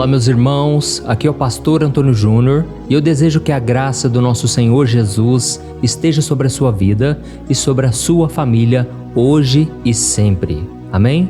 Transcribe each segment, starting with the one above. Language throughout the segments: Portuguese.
Olá meus irmãos, aqui é o pastor Antônio Júnior e eu desejo que a graça do nosso Senhor Jesus esteja sobre a sua vida e sobre a sua família hoje e sempre. Amém?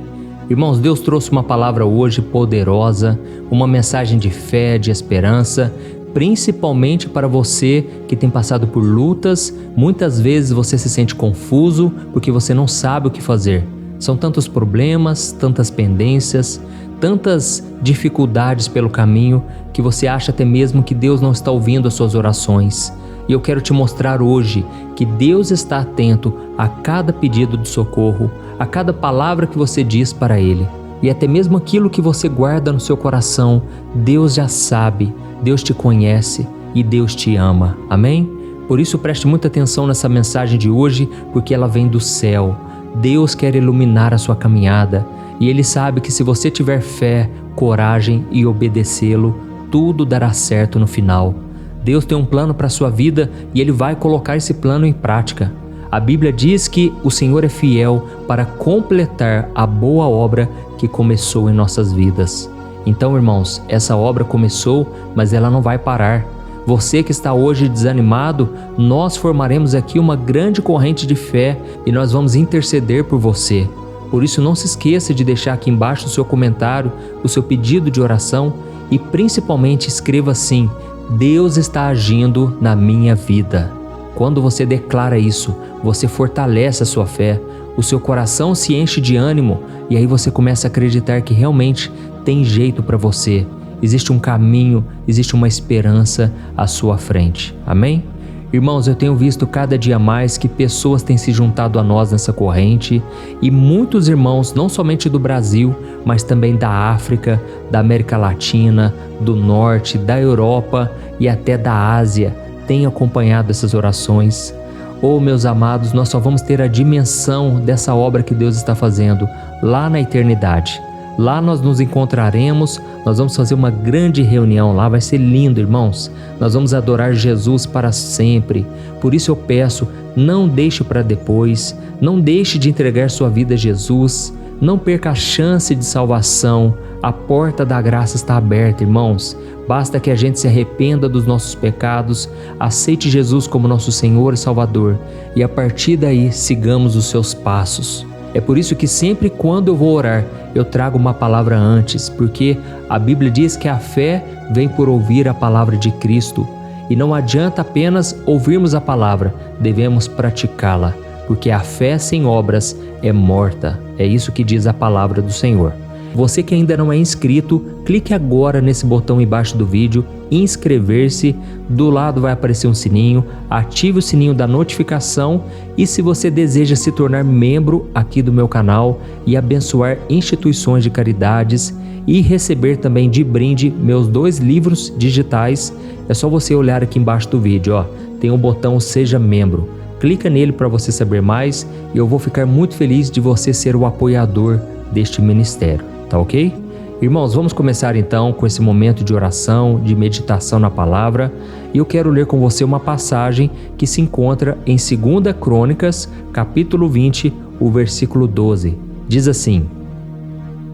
Irmãos, Deus trouxe uma palavra hoje poderosa, uma mensagem de fé, de esperança, principalmente para você que tem passado por lutas. Muitas vezes você se sente confuso porque você não sabe o que fazer. São tantos problemas, tantas pendências, tantas dificuldades pelo caminho que você acha até mesmo que Deus não está ouvindo as suas orações. E eu quero te mostrar hoje que Deus está atento a cada pedido de socorro, a cada palavra que você diz para Ele. E até mesmo aquilo que você guarda no seu coração, Deus já sabe, Deus te conhece e Deus te ama. Amém? Por isso preste muita atenção nessa mensagem de hoje, porque ela vem do céu. Deus quer iluminar a sua caminhada e Ele sabe que se você tiver fé, coragem e obedecê-lo, tudo dará certo no final. Deus tem um plano para a sua vida e Ele vai colocar esse plano em prática. A Bíblia diz que o Senhor é fiel para completar a boa obra que começou em nossas vidas. Então, irmãos, essa obra começou, mas ela não vai parar. Você que está hoje desanimado, nós formaremos aqui uma grande corrente de fé e nós vamos interceder por você. Por isso não se esqueça de deixar aqui embaixo o seu comentário, o seu pedido de oração e principalmente escreva assim: Deus está agindo na minha vida. Quando você declara isso, você fortalece a sua fé, o seu coração se enche de ânimo e aí você começa a acreditar que realmente tem jeito para você. Existe um caminho, existe uma esperança à sua frente. Amém? Irmãos, eu tenho visto cada dia mais que pessoas têm se juntado a nós nessa corrente e muitos irmãos, não somente do Brasil, mas também da África, da América Latina, do Norte, da Europa e até da Ásia, têm acompanhado essas orações. Oh, meus amados, nós só vamos ter a dimensão dessa obra que Deus está fazendo lá na eternidade. Lá nós nos encontraremos, nós vamos fazer uma grande reunião lá, vai ser lindo, irmãos. Nós vamos adorar Jesus para sempre. Por isso eu peço, não deixe para depois, não deixe de entregar sua vida a Jesus, não perca a chance de salvação. A porta da graça está aberta, irmãos. Basta que a gente se arrependa dos nossos pecados, aceite Jesus como nosso Senhor e Salvador e a partir daí sigamos os seus passos. É por isso que sempre quando eu vou orar, eu trago uma palavra antes, porque a Bíblia diz que a fé vem por ouvir a palavra de Cristo. E não adianta apenas ouvirmos a palavra, devemos praticá-la, porque a fé sem obras é morta. É isso que diz a palavra do Senhor. Você que ainda não é inscrito, clique agora nesse botão embaixo do vídeo, inscrever-se, do lado vai aparecer um sininho, ative o sininho da notificação e se você deseja se tornar membro aqui do meu canal e abençoar instituições de caridades e receber também de brinde meus 2 livros digitais, é só você olhar aqui embaixo do vídeo, ó, tem um botão Seja Membro. Clica nele para você saber mais e eu vou ficar muito feliz de você ser o apoiador deste ministério. Tá ok? Irmãos, vamos começar então com esse momento de oração, de meditação na palavra. E eu quero ler com você uma passagem que se encontra em 2 Crônicas, capítulo 20, o versículo 12. Diz assim: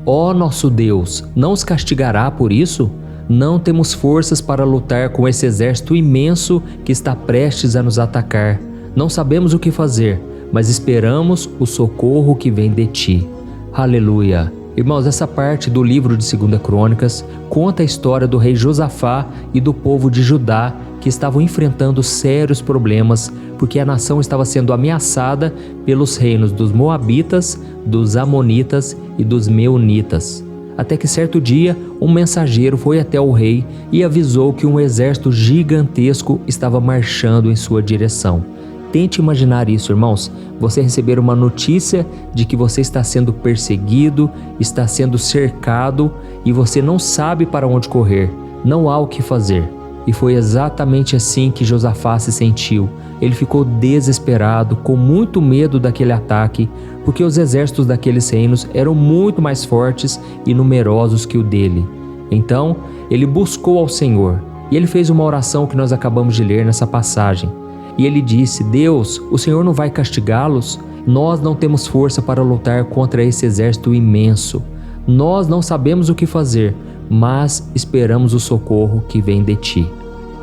Ó nosso Deus, não os castigará por isso? Não temos forças para lutar com esse exército imenso que está prestes a nos atacar. Não sabemos o que fazer, mas esperamos o socorro que vem de ti. Aleluia! Irmãos, essa parte do livro de 2 Crônicas conta a história do rei Josafá e do povo de Judá que estavam enfrentando sérios problemas porque a nação estava sendo ameaçada pelos reinos dos Moabitas, dos Amonitas e dos Meunitas. Até que certo dia, um mensageiro foi até o rei e avisou que um exército gigantesco estava marchando em sua direção. Tente imaginar isso, irmãos, você receber uma notícia de que você está sendo perseguido, está sendo cercado e você não sabe para onde correr, não há o que fazer. E foi exatamente assim que Josafá se sentiu. Ele ficou desesperado, com muito medo daquele ataque, porque os exércitos daqueles reinos eram muito mais fortes e numerosos que o dele. Então, ele buscou ao Senhor e ele fez uma oração que nós acabamos de ler nessa passagem. E ele disse: Deus, o Senhor não vai castigá-los? Nós não temos força para lutar contra esse exército imenso. Nós não sabemos o que fazer, mas esperamos o socorro que vem de ti.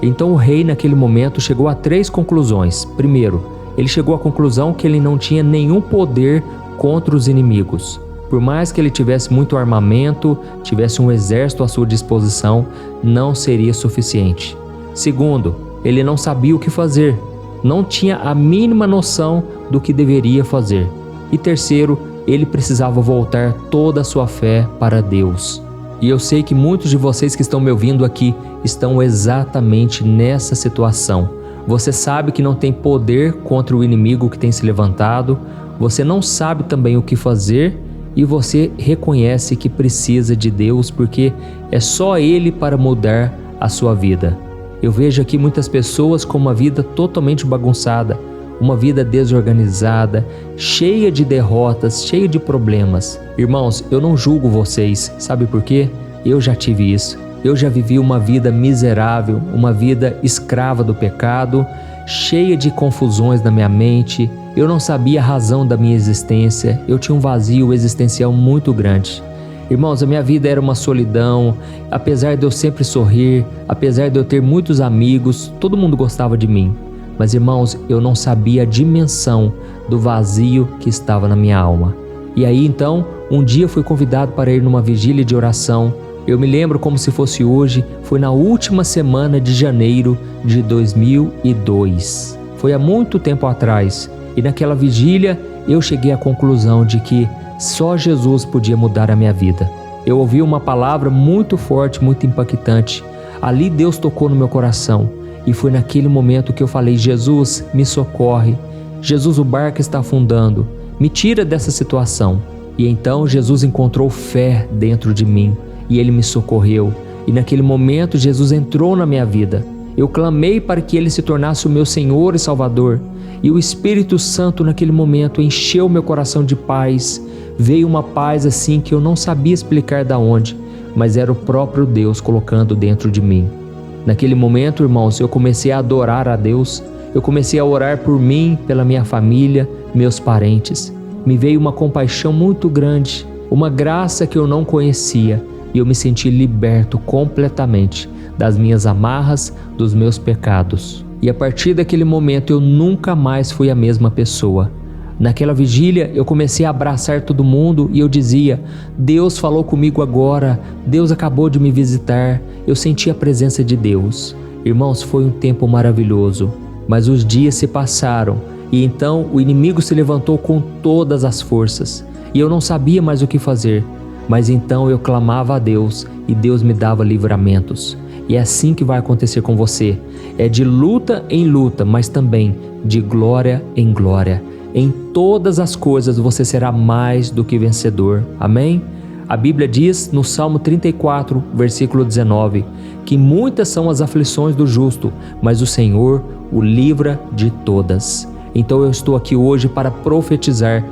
Então o rei naquele momento chegou a 3 conclusões. Primeiro, ele chegou à conclusão que ele não tinha nenhum poder contra os inimigos. Por mais que ele tivesse muito armamento, tivesse um exército à sua disposição, não seria suficiente. Segundo, ele não sabia o que fazer, não tinha a mínima noção do que deveria fazer. E terceiro, ele precisava voltar toda a sua fé para Deus. E eu sei que muitos de vocês que estão me ouvindo aqui estão exatamente nessa situação. Você sabe que não tem poder contra o inimigo que tem se levantado, você não sabe também o que fazer e você reconhece que precisa de Deus porque é só Ele para mudar a sua vida. Eu vejo aqui muitas pessoas com uma vida totalmente bagunçada, uma vida desorganizada, cheia de derrotas, cheia de problemas. Irmãos, eu não julgo vocês, sabe por quê? Eu já tive isso. Eu já vivi uma vida miserável, uma vida escrava do pecado, cheia de confusões na minha mente. Eu não sabia a razão da minha existência, eu tinha um vazio existencial muito grande. Irmãos, a minha vida era uma solidão, apesar de eu sempre sorrir, apesar de eu ter muitos amigos, todo mundo gostava de mim. Mas irmãos, eu não sabia a dimensão do vazio que estava na minha alma. E aí então, um dia fui convidado para ir numa vigília de oração. Eu me lembro como se fosse hoje, foi na última semana de janeiro de 2002. Foi há muito tempo atrás. E naquela vigília eu cheguei à conclusão de que só Jesus podia mudar a minha vida. Eu ouvi uma palavra muito forte, muito impactante. Ali Deus tocou no meu coração. E foi naquele momento que eu falei: Jesus, me socorre. Jesus, o barco está afundando. Me tira dessa situação. E então Jesus encontrou fé dentro de mim. E Ele me socorreu. E naquele momento Jesus entrou na minha vida. Eu clamei para que Ele se tornasse o meu Senhor e Salvador. E o Espírito Santo naquele momento encheu meu coração de paz. Veio uma paz assim que eu não sabia explicar de onde, mas era o próprio Deus colocando dentro de mim. Naquele momento, irmãos, eu comecei a adorar a Deus. Eu comecei a orar por mim, pela minha família, meus parentes. Me veio uma compaixão muito grande, uma graça que eu não conhecia. E eu me senti liberto completamente das minhas amarras, dos meus pecados. E a partir daquele momento eu nunca mais fui a mesma pessoa. Naquela vigília eu comecei a abraçar todo mundo e eu dizia: Deus falou comigo agora, Deus acabou de me visitar, eu senti a presença de Deus. Irmãos, foi um tempo maravilhoso, mas os dias se passaram e então o inimigo se levantou com todas as forças e eu não sabia mais o que fazer. Mas então eu clamava a Deus e Deus me dava livramentos. E é assim que vai acontecer com você. É de luta em luta, mas também de glória em glória. Em todas as coisas você será mais do que vencedor. Amém? A Bíblia diz no Salmo 34, versículo 19, que muitas são as aflições do justo, mas o Senhor o livra de todas. Então eu estou aqui hoje para profetizar: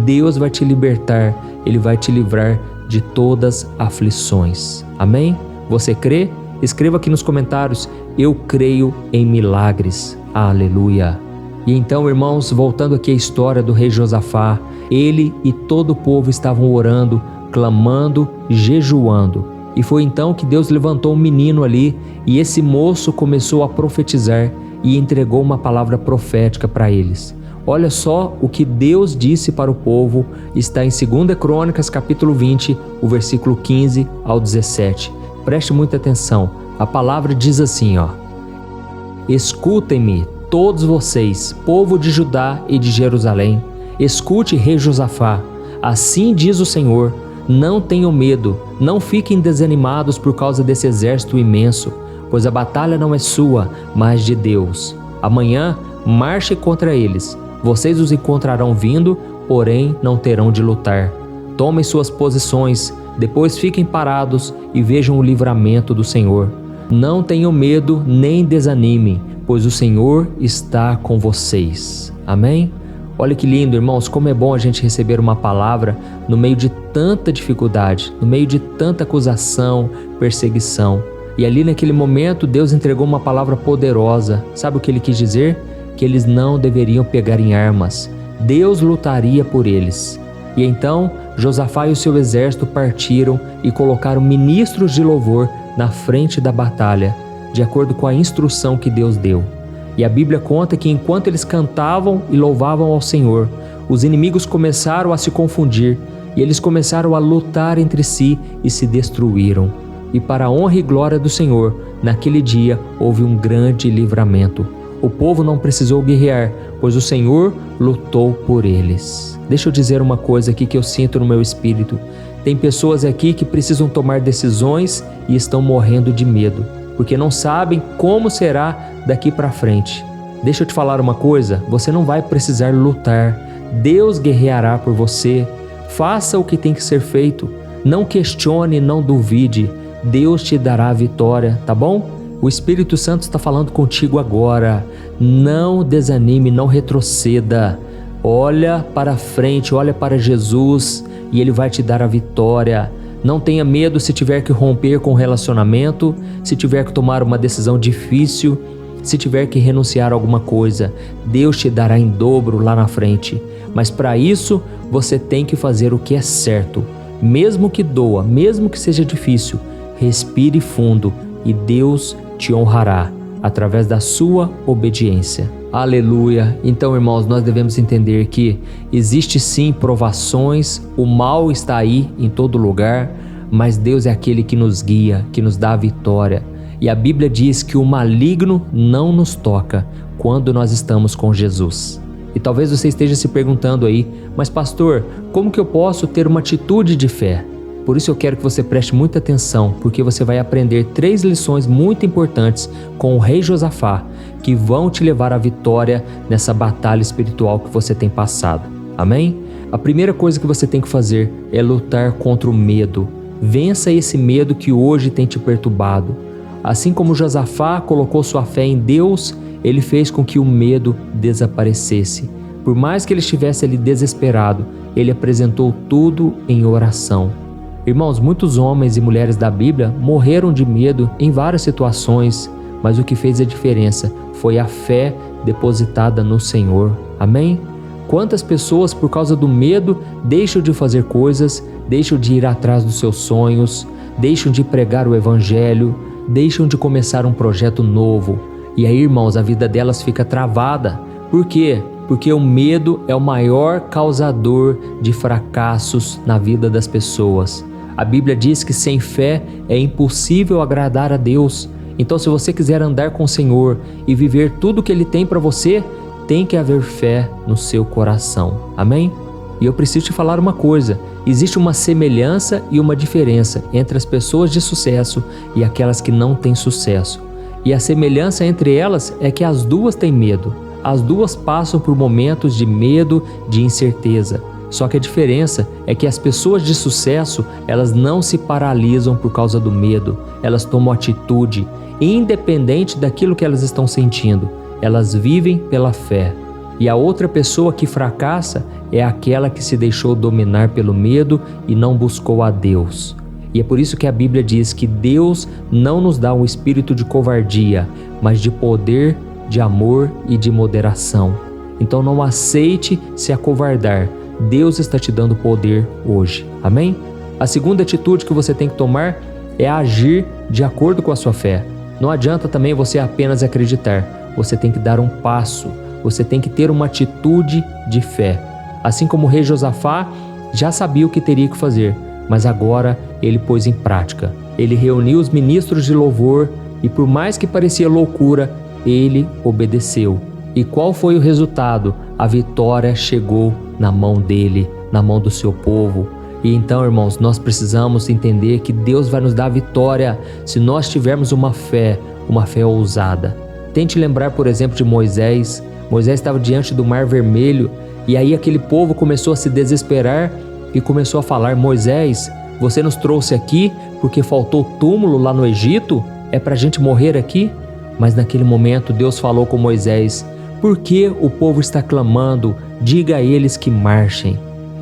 Deus vai te libertar, Ele vai te livrar de todas as aflições. Amém? Você crê? Escreva aqui nos comentários: eu creio em milagres. Aleluia! E então, irmãos, voltando aqui à história do rei Josafá, ele e todo o povo estavam orando, clamando, jejuando. E foi então que Deus levantou um menino ali e esse moço começou a profetizar e entregou uma palavra profética para eles. Olha só o que Deus disse para o povo, está em 2 Crônicas, capítulo 20, o versículo 15 ao 17. Preste muita atenção, a palavra diz assim, Escutem-me, todos vocês, povo de Judá e de Jerusalém. Escute, rei Josafá, assim diz o Senhor: não tenham medo, não fiquem desanimados por causa desse exército imenso, pois a batalha não é sua, mas de Deus. Amanhã marche contra eles. Vocês os encontrarão vindo, porém não terão de lutar. Tomem suas posições, depois fiquem parados e vejam o livramento do Senhor. Não tenham medo nem desanimem, pois o Senhor está com vocês. Amém? Olha que lindo, irmãos, como é bom a gente receber uma palavra no meio de tanta dificuldade, no meio de tanta acusação, perseguição. E ali naquele momento Deus entregou uma palavra poderosa. Sabe o que Ele quis dizer? Que eles não deveriam pegar em armas. Deus lutaria por eles. E então Josafá e o seu exército partiram e colocaram ministros de louvor na frente da batalha, de acordo com a instrução que Deus deu. E a Bíblia conta que enquanto eles cantavam e louvavam ao Senhor, os inimigos começaram a se confundir e eles começaram a lutar entre si e se destruíram. E para a honra e glória do Senhor, naquele dia houve um grande livramento. O povo não precisou guerrear, pois o Senhor lutou por eles. Deixa eu dizer uma coisa aqui que eu sinto no meu espírito. Tem pessoas aqui que precisam tomar decisões e estão morrendo de medo, porque não sabem como será daqui para frente. Deixa eu te falar uma coisa, você não vai precisar lutar. Deus guerreará por você. Faça o que tem que ser feito. Não questione, não duvide. Deus te dará a vitória, tá bom? O Espírito Santo está falando contigo agora. Não desanime, não retroceda. Olha para frente, olha para Jesus e Ele vai te dar a vitória. Não tenha medo se tiver que romper com o relacionamento, se tiver que tomar uma decisão difícil, se tiver que renunciar a alguma coisa. Deus te dará em dobro lá na frente. Mas para isso, você tem que fazer o que é certo. Mesmo que doa, mesmo que seja difícil, respire fundo e Deus te honrará através da sua obediência. Aleluia! Então, irmãos, nós devemos entender que existe sim provações, o mal está aí em todo lugar, mas Deus é aquele que nos guia, que nos dá a vitória. E a Bíblia diz que o maligno não nos toca quando nós estamos com Jesus. E talvez você esteja se perguntando aí, mas pastor, como que eu posso ter uma atitude de fé? Por isso eu quero que você preste muita atenção, porque você vai aprender 3 lições muito importantes com o rei Josafá, que vão te levar à vitória nessa batalha espiritual que você tem passado. Amém? A primeira coisa que você tem que fazer é lutar contra o medo. Vença esse medo que hoje tem te perturbado. Assim como Josafá colocou sua fé em Deus, ele fez com que o medo desaparecesse. Por mais que ele estivesse ali desesperado, ele apresentou tudo em oração. Irmãos, muitos homens e mulheres da Bíblia morreram de medo em várias situações, mas o que fez a diferença foi a fé depositada no Senhor. Amém? Quantas pessoas, por causa do medo, deixam de fazer coisas, deixam de ir atrás dos seus sonhos, deixam de pregar o Evangelho, deixam de começar um projeto novo. E aí, irmãos, a vida delas fica travada. Por quê? Porque o medo é o maior causador de fracassos na vida das pessoas. A Bíblia diz que sem fé é impossível agradar a Deus. Então, se você quiser andar com o Senhor e viver tudo o que Ele tem para você, tem que haver fé no seu coração. Amém? E eu preciso te falar uma coisa. Existe uma semelhança e uma diferença entre as pessoas de sucesso e aquelas que não têm sucesso. E a semelhança entre elas é que as duas têm medo. As duas passam por momentos de medo, de incerteza. Só que a diferença é que as pessoas de sucesso, elas não se paralisam por causa do medo. Elas tomam atitude, independente daquilo que elas estão sentindo. Elas vivem pela fé. E a outra pessoa que fracassa é aquela que se deixou dominar pelo medo e não buscou a Deus. E é por isso que a Bíblia diz que Deus não nos dá um espírito de covardia, mas de poder, de amor e de moderação. Então não aceite se acovardar. Deus está te dando poder hoje. Amém? A segunda atitude que você tem que tomar é agir de acordo com a sua fé. Não adianta também você apenas acreditar. Você tem que dar um passo. Você tem que ter uma atitude de fé. Assim como o rei Josafá já sabia o que teria que fazer, mas agora ele pôs em prática. Ele reuniu os ministros de louvor e, por mais que parecia loucura, ele obedeceu. E qual foi o resultado? A vitória chegou na mão dele, na mão do seu povo. E então, irmãos, nós precisamos entender que Deus vai nos dar a vitória se nós tivermos uma fé ousada. Tente lembrar, por exemplo, de Moisés. Moisés estava diante do Mar Vermelho e aí aquele povo começou a se desesperar e começou a falar: Moisés, você nos trouxe aqui porque faltou túmulo lá no Egito? É para a gente morrer aqui? Mas naquele momento Deus falou com Moisés: por que o povo está clamando? Diga a eles que marchem.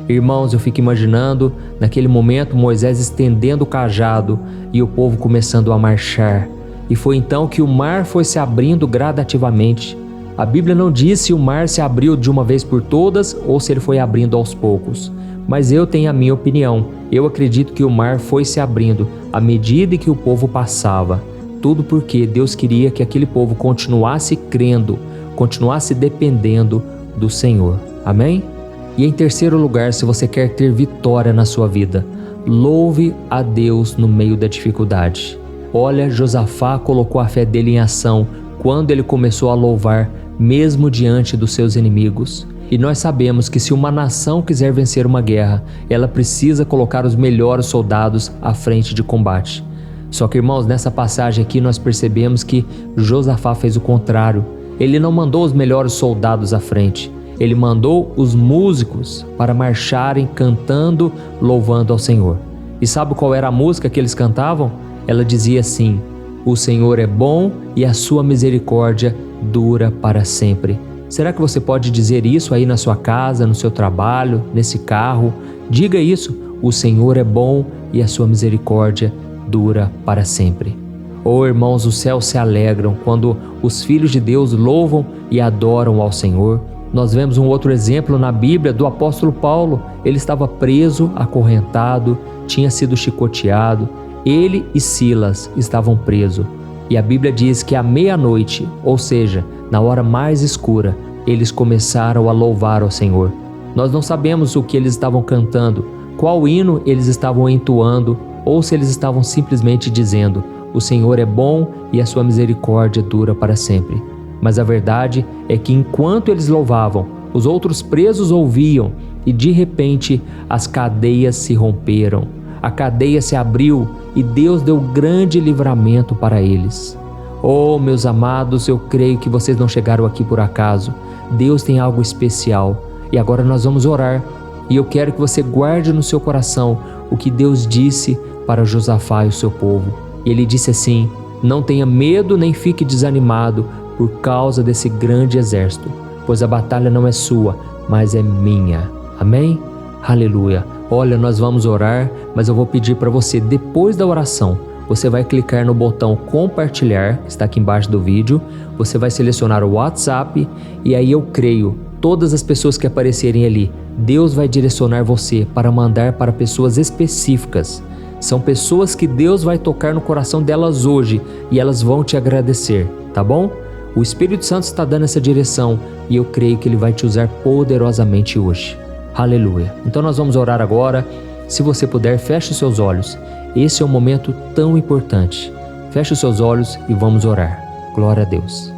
Irmãos, eu fico imaginando naquele momento Moisés estendendo o cajado e o povo começando a marchar. E foi então que o mar foi se abrindo gradativamente. A Bíblia não diz se o mar se abriu de uma vez por todas ou se ele foi abrindo aos poucos. Mas eu tenho a minha opinião. Eu acredito que o mar foi se abrindo à medida que o povo passava. Tudo porque Deus queria que aquele povo continuasse crendo, continuasse dependendo do Senhor. Amém? E em terceiro lugar, se você quer ter vitória na sua vida, louve a Deus no meio da dificuldade. Olha, Josafá colocou a fé dele em ação quando ele começou a louvar, mesmo diante dos seus inimigos. E nós sabemos que se uma nação quiser vencer uma guerra, ela precisa colocar os melhores soldados à frente de combate. Só que, irmãos, nessa passagem aqui nós percebemos que Josafá fez o contrário. Ele não mandou os melhores soldados à frente. Ele mandou os músicos para marcharem cantando, louvando ao Senhor. E sabe qual era a música que eles cantavam? Ela dizia assim: o Senhor é bom e a sua misericórdia dura para sempre. Será que você pode dizer isso aí na sua casa, no seu trabalho, nesse carro? Diga isso: o Senhor é bom e a sua misericórdia dura para sempre. Oh, irmãos, os céus se alegram quando os filhos de Deus louvam e adoram ao Senhor. Nós vemos um outro exemplo na Bíblia do apóstolo Paulo. Ele estava preso, acorrentado, tinha sido chicoteado. Ele e Silas estavam presos. E a Bíblia diz que à meia-noite, ou seja, na hora mais escura, eles começaram a louvar ao Senhor. Nós não sabemos o que eles estavam cantando, qual hino eles estavam entoando, ou se eles estavam simplesmente dizendo: o Senhor é bom e a sua misericórdia dura para sempre. Mas a verdade é que enquanto eles louvavam, os outros presos ouviam e de repente as cadeias se romperam. A cadeia se abriu e Deus deu grande livramento para eles. Oh, meus amados, eu creio que vocês não chegaram aqui por acaso. Deus tem algo especial. E agora nós vamos orar. E eu quero que você guarde no seu coração o que Deus disse para Josafá e o seu povo. Ele disse assim: não tenha medo nem fique desanimado por causa desse grande exército, pois a batalha não é sua, mas é minha. Amém? Aleluia. Olha, nós vamos orar, mas eu vou pedir para você, depois da oração, você vai clicar no botão compartilhar, que está aqui embaixo do vídeo, você vai selecionar o WhatsApp e aí eu creio, todas as pessoas que aparecerem ali, Deus vai direcionar você para mandar para pessoas específicas. São pessoas que Deus vai tocar no coração delas hoje e elas vão te agradecer, tá bom? O Espírito Santo está dando essa direção e eu creio que Ele vai te usar poderosamente hoje. Aleluia. Então nós vamos orar agora. Se você puder, feche os seus olhos. Esse é um momento tão importante. Feche os seus olhos e vamos orar. Glória a Deus.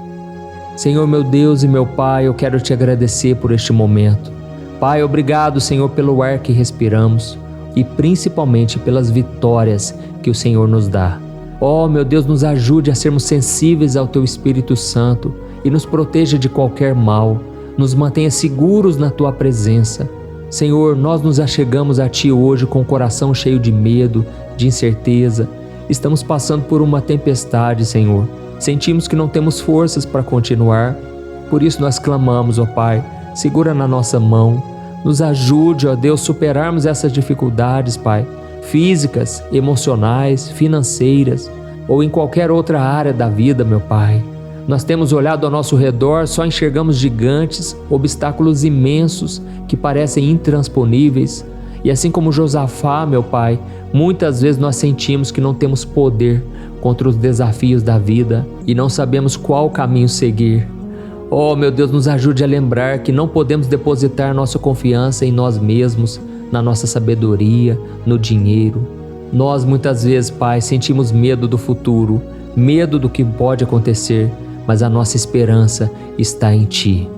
Senhor, meu Deus e meu Pai, eu quero te agradecer por este momento. Pai, obrigado, Senhor, pelo ar que respiramos e principalmente pelas vitórias que o Senhor nos dá. Oh, meu Deus, nos ajude a sermos sensíveis ao Teu Espírito Santo e nos proteja de qualquer mal. Nos mantenha seguros na Tua presença. Senhor, nós nos achegamos a Ti hoje com o coração cheio de medo, de incerteza. Estamos passando por uma tempestade, Senhor. Sentimos que não temos forças para continuar. Por isso nós clamamos, ó Pai, segura na nossa mão. Nos ajude, ó Deus, superarmos essas dificuldades, Pai, físicas, emocionais, financeiras ou em qualquer outra área da vida, meu Pai. Nós temos olhado ao nosso redor, só enxergamos gigantes, obstáculos imensos que parecem intransponíveis. E assim como Josafá, meu Pai, muitas vezes nós sentimos que não temos poder contra os desafios da vida e não sabemos qual caminho seguir. Oh, meu Deus, nos ajude a lembrar que não podemos depositar nossa confiança em nós mesmos, na nossa sabedoria, no dinheiro. Nós muitas vezes, Pai, sentimos medo do futuro, medo do que pode acontecer, mas a nossa esperança está em Ti.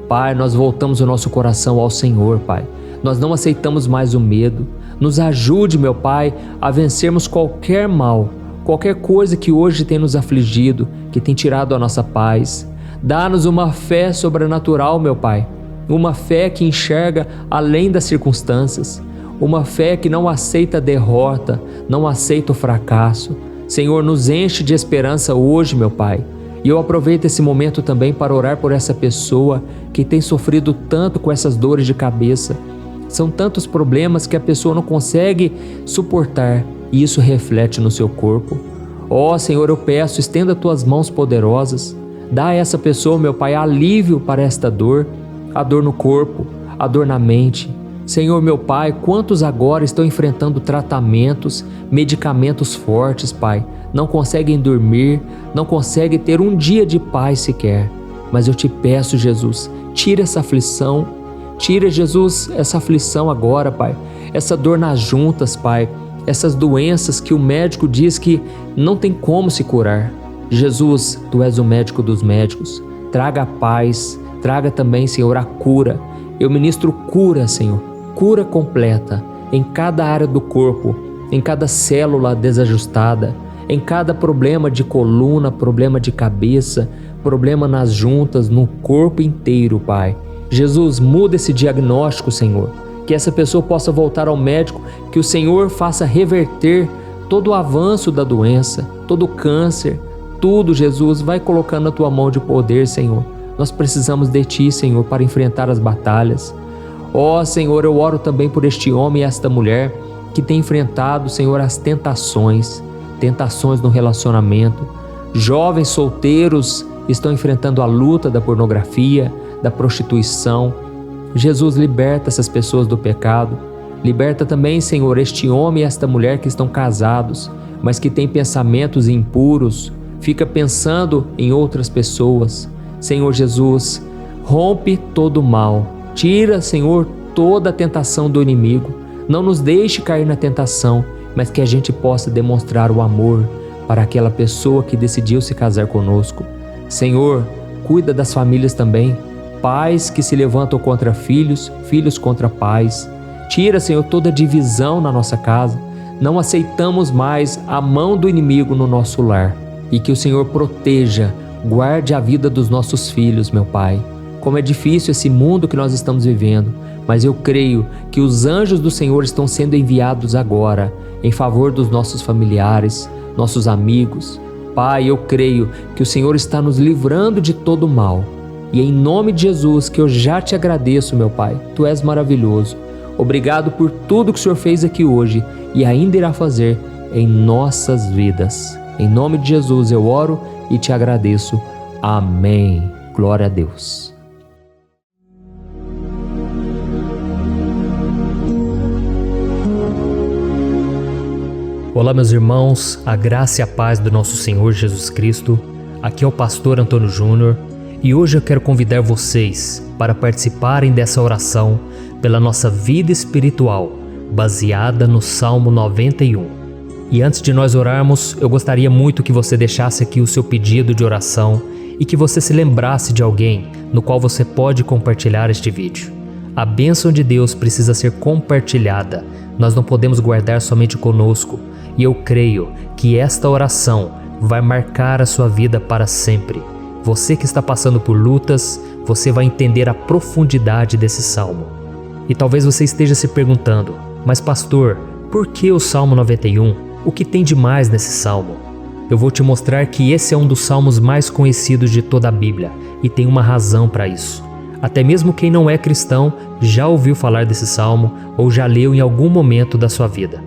Pai, nós voltamos o nosso coração ao Senhor, Pai. Nós não aceitamos mais o medo. Nos ajude, meu Pai, a vencermos qualquer mal, qualquer coisa que hoje tem nos afligido, que tem tirado a nossa paz. Dá-nos uma fé sobrenatural, meu Pai. Uma fé que enxerga além das circunstâncias. Uma fé que não aceita a derrota, não aceita o fracasso. Senhor, nos enche de esperança hoje, meu Pai. E eu aproveito esse momento também para orar por essa pessoa que tem sofrido tanto com essas dores de cabeça. São tantos problemas que a pessoa não consegue suportar e isso reflete no seu corpo. Ó Senhor, eu peço, estenda Tuas mãos poderosas. Dá a essa pessoa, meu Pai, alívio para esta dor, a dor no corpo, a dor na mente. Senhor, meu Pai, quantos agora estão enfrentando tratamentos, medicamentos fortes, Pai, não conseguem dormir, não conseguem ter um dia de paz sequer. Mas eu te peço, Jesus, tira essa aflição, tira, Jesus, essa aflição agora, Pai, essa dor nas juntas, Pai, essas doenças que o médico diz que não tem como se curar. Jesus, Tu és o médico dos médicos, traga a paz, traga também, Senhor, a cura. Eu ministro cura, Senhor, cura completa em cada área do corpo, em cada célula desajustada, em cada problema de coluna, problema de cabeça, problema nas juntas, no corpo inteiro, Pai. Jesus, muda esse diagnóstico, Senhor, que essa pessoa possa voltar ao médico, que o Senhor faça reverter todo o avanço da doença, todo o câncer, tudo, Jesus, vai colocando na Tua mão de poder, Senhor. Nós precisamos de Ti, Senhor, para enfrentar as batalhas. Ó, Senhor, eu oro também por este homem e esta mulher que tem enfrentado, Senhor, as tentações no relacionamento. Jovens solteiros estão enfrentando a luta da pornografia, da prostituição. Jesus, liberta essas pessoas do pecado. Liberta também, Senhor, este homem e esta mulher que estão casados, mas que têm pensamentos impuros, fica pensando em outras pessoas. Senhor Jesus, rompe todo o mal. Tira, Senhor, toda a tentação do inimigo. Não nos deixe cair na tentação, mas que a gente possa demonstrar o amor para aquela pessoa que decidiu se casar conosco. Senhor, cuida das famílias também. Pais que se levantam contra filhos, filhos contra pais. Tira, Senhor, toda divisão na nossa casa. Não aceitamos mais a mão do inimigo no nosso lar. E que o Senhor proteja, guarde a vida dos nossos filhos, meu Pai. Como é difícil esse mundo que nós estamos vivendo, mas eu creio que os anjos do Senhor estão sendo enviados agora em favor dos nossos familiares, nossos amigos. Pai, eu creio que o Senhor está nos livrando de todo o mal. E é em nome de Jesus que eu já te agradeço, meu Pai. Tu és maravilhoso. Obrigado por tudo que o Senhor fez aqui hoje e ainda irá fazer em nossas vidas. Em nome de Jesus eu oro e te agradeço. Amém. Glória a Deus. Olá, meus irmãos, a graça e a paz do nosso Senhor Jesus Cristo. Aqui é o pastor Antônio Júnior e hoje eu quero convidar vocês para participarem dessa oração pela nossa vida espiritual, baseada no Salmo 91. E antes de nós orarmos, eu gostaria muito que você deixasse aqui o seu pedido de oração e que você se lembrasse de alguém no qual você pode compartilhar este vídeo. A bênção de Deus precisa ser compartilhada, nós não podemos guardar somente conosco. E eu creio que esta oração vai marcar a sua vida para sempre. Você que está passando por lutas, você vai entender a profundidade desse salmo. E talvez você esteja se perguntando, mas pastor, por que o Salmo 91? O que tem de mais nesse salmo? Eu vou te mostrar que esse é um dos salmos mais conhecidos de toda a Bíblia e tem uma razão para isso. Até mesmo quem não é cristão já ouviu falar desse salmo ou já leu em algum momento da sua vida.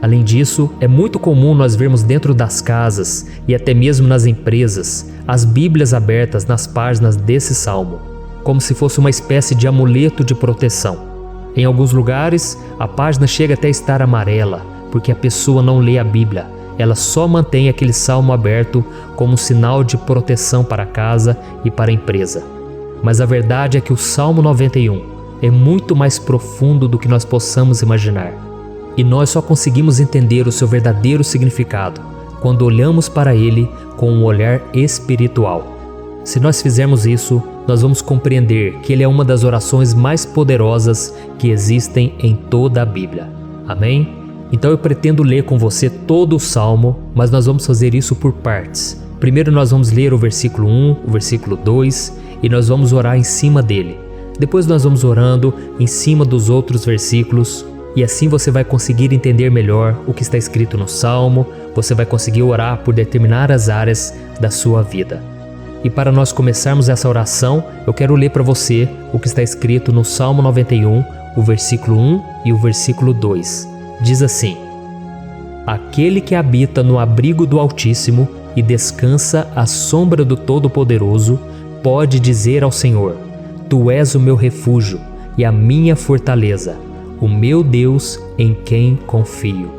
Além disso, é muito comum nós vermos dentro das casas e até mesmo nas empresas as Bíblias abertas nas páginas desse salmo, como se fosse uma espécie de amuleto de proteção. Em alguns lugares, a página chega até a estar amarela, porque a pessoa não lê a Bíblia, ela só mantém aquele salmo aberto como um sinal de proteção para a casa e para a empresa. Mas a verdade é que o Salmo 91 é muito mais profundo do que nós possamos imaginar. E nós só conseguimos entender o seu verdadeiro significado quando olhamos para ele com um olhar espiritual. Se nós fizermos isso, nós vamos compreender que ele é uma das orações mais poderosas que existem em toda a Bíblia. Amém? Então eu pretendo ler com você todo o Salmo, mas nós vamos fazer isso por partes. Primeiro nós vamos ler o versículo 1, o versículo 2 e nós vamos orar em cima dele. Depois nós vamos orando em cima dos outros versículos e assim você vai conseguir entender melhor o que está escrito no Salmo, você vai conseguir orar por determinadas áreas da sua vida. E para nós começarmos essa oração, eu quero ler para você o que está escrito no Salmo 91, o versículo 1 e o versículo 2. Diz assim: Aquele que habita no abrigo do Altíssimo e descansa à sombra do Todo-Poderoso, pode dizer ao Senhor: Tu és o meu refúgio e a minha fortaleza, o meu Deus em quem confio.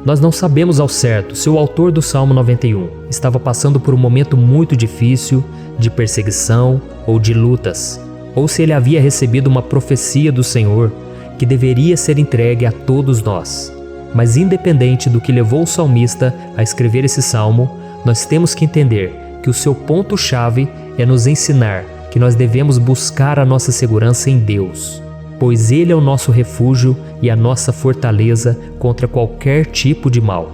Nós não sabemos ao certo se o autor do Salmo 91 estava passando por um momento muito difícil, de perseguição ou de lutas, ou se ele havia recebido uma profecia do Senhor que deveria ser entregue a todos nós. Mas independente do que levou o salmista a escrever esse salmo, nós temos que entender que o seu ponto-chave é nos ensinar que nós devemos buscar a nossa segurança em Deus, pois Ele é o nosso refúgio e a nossa fortaleza contra qualquer tipo de mal.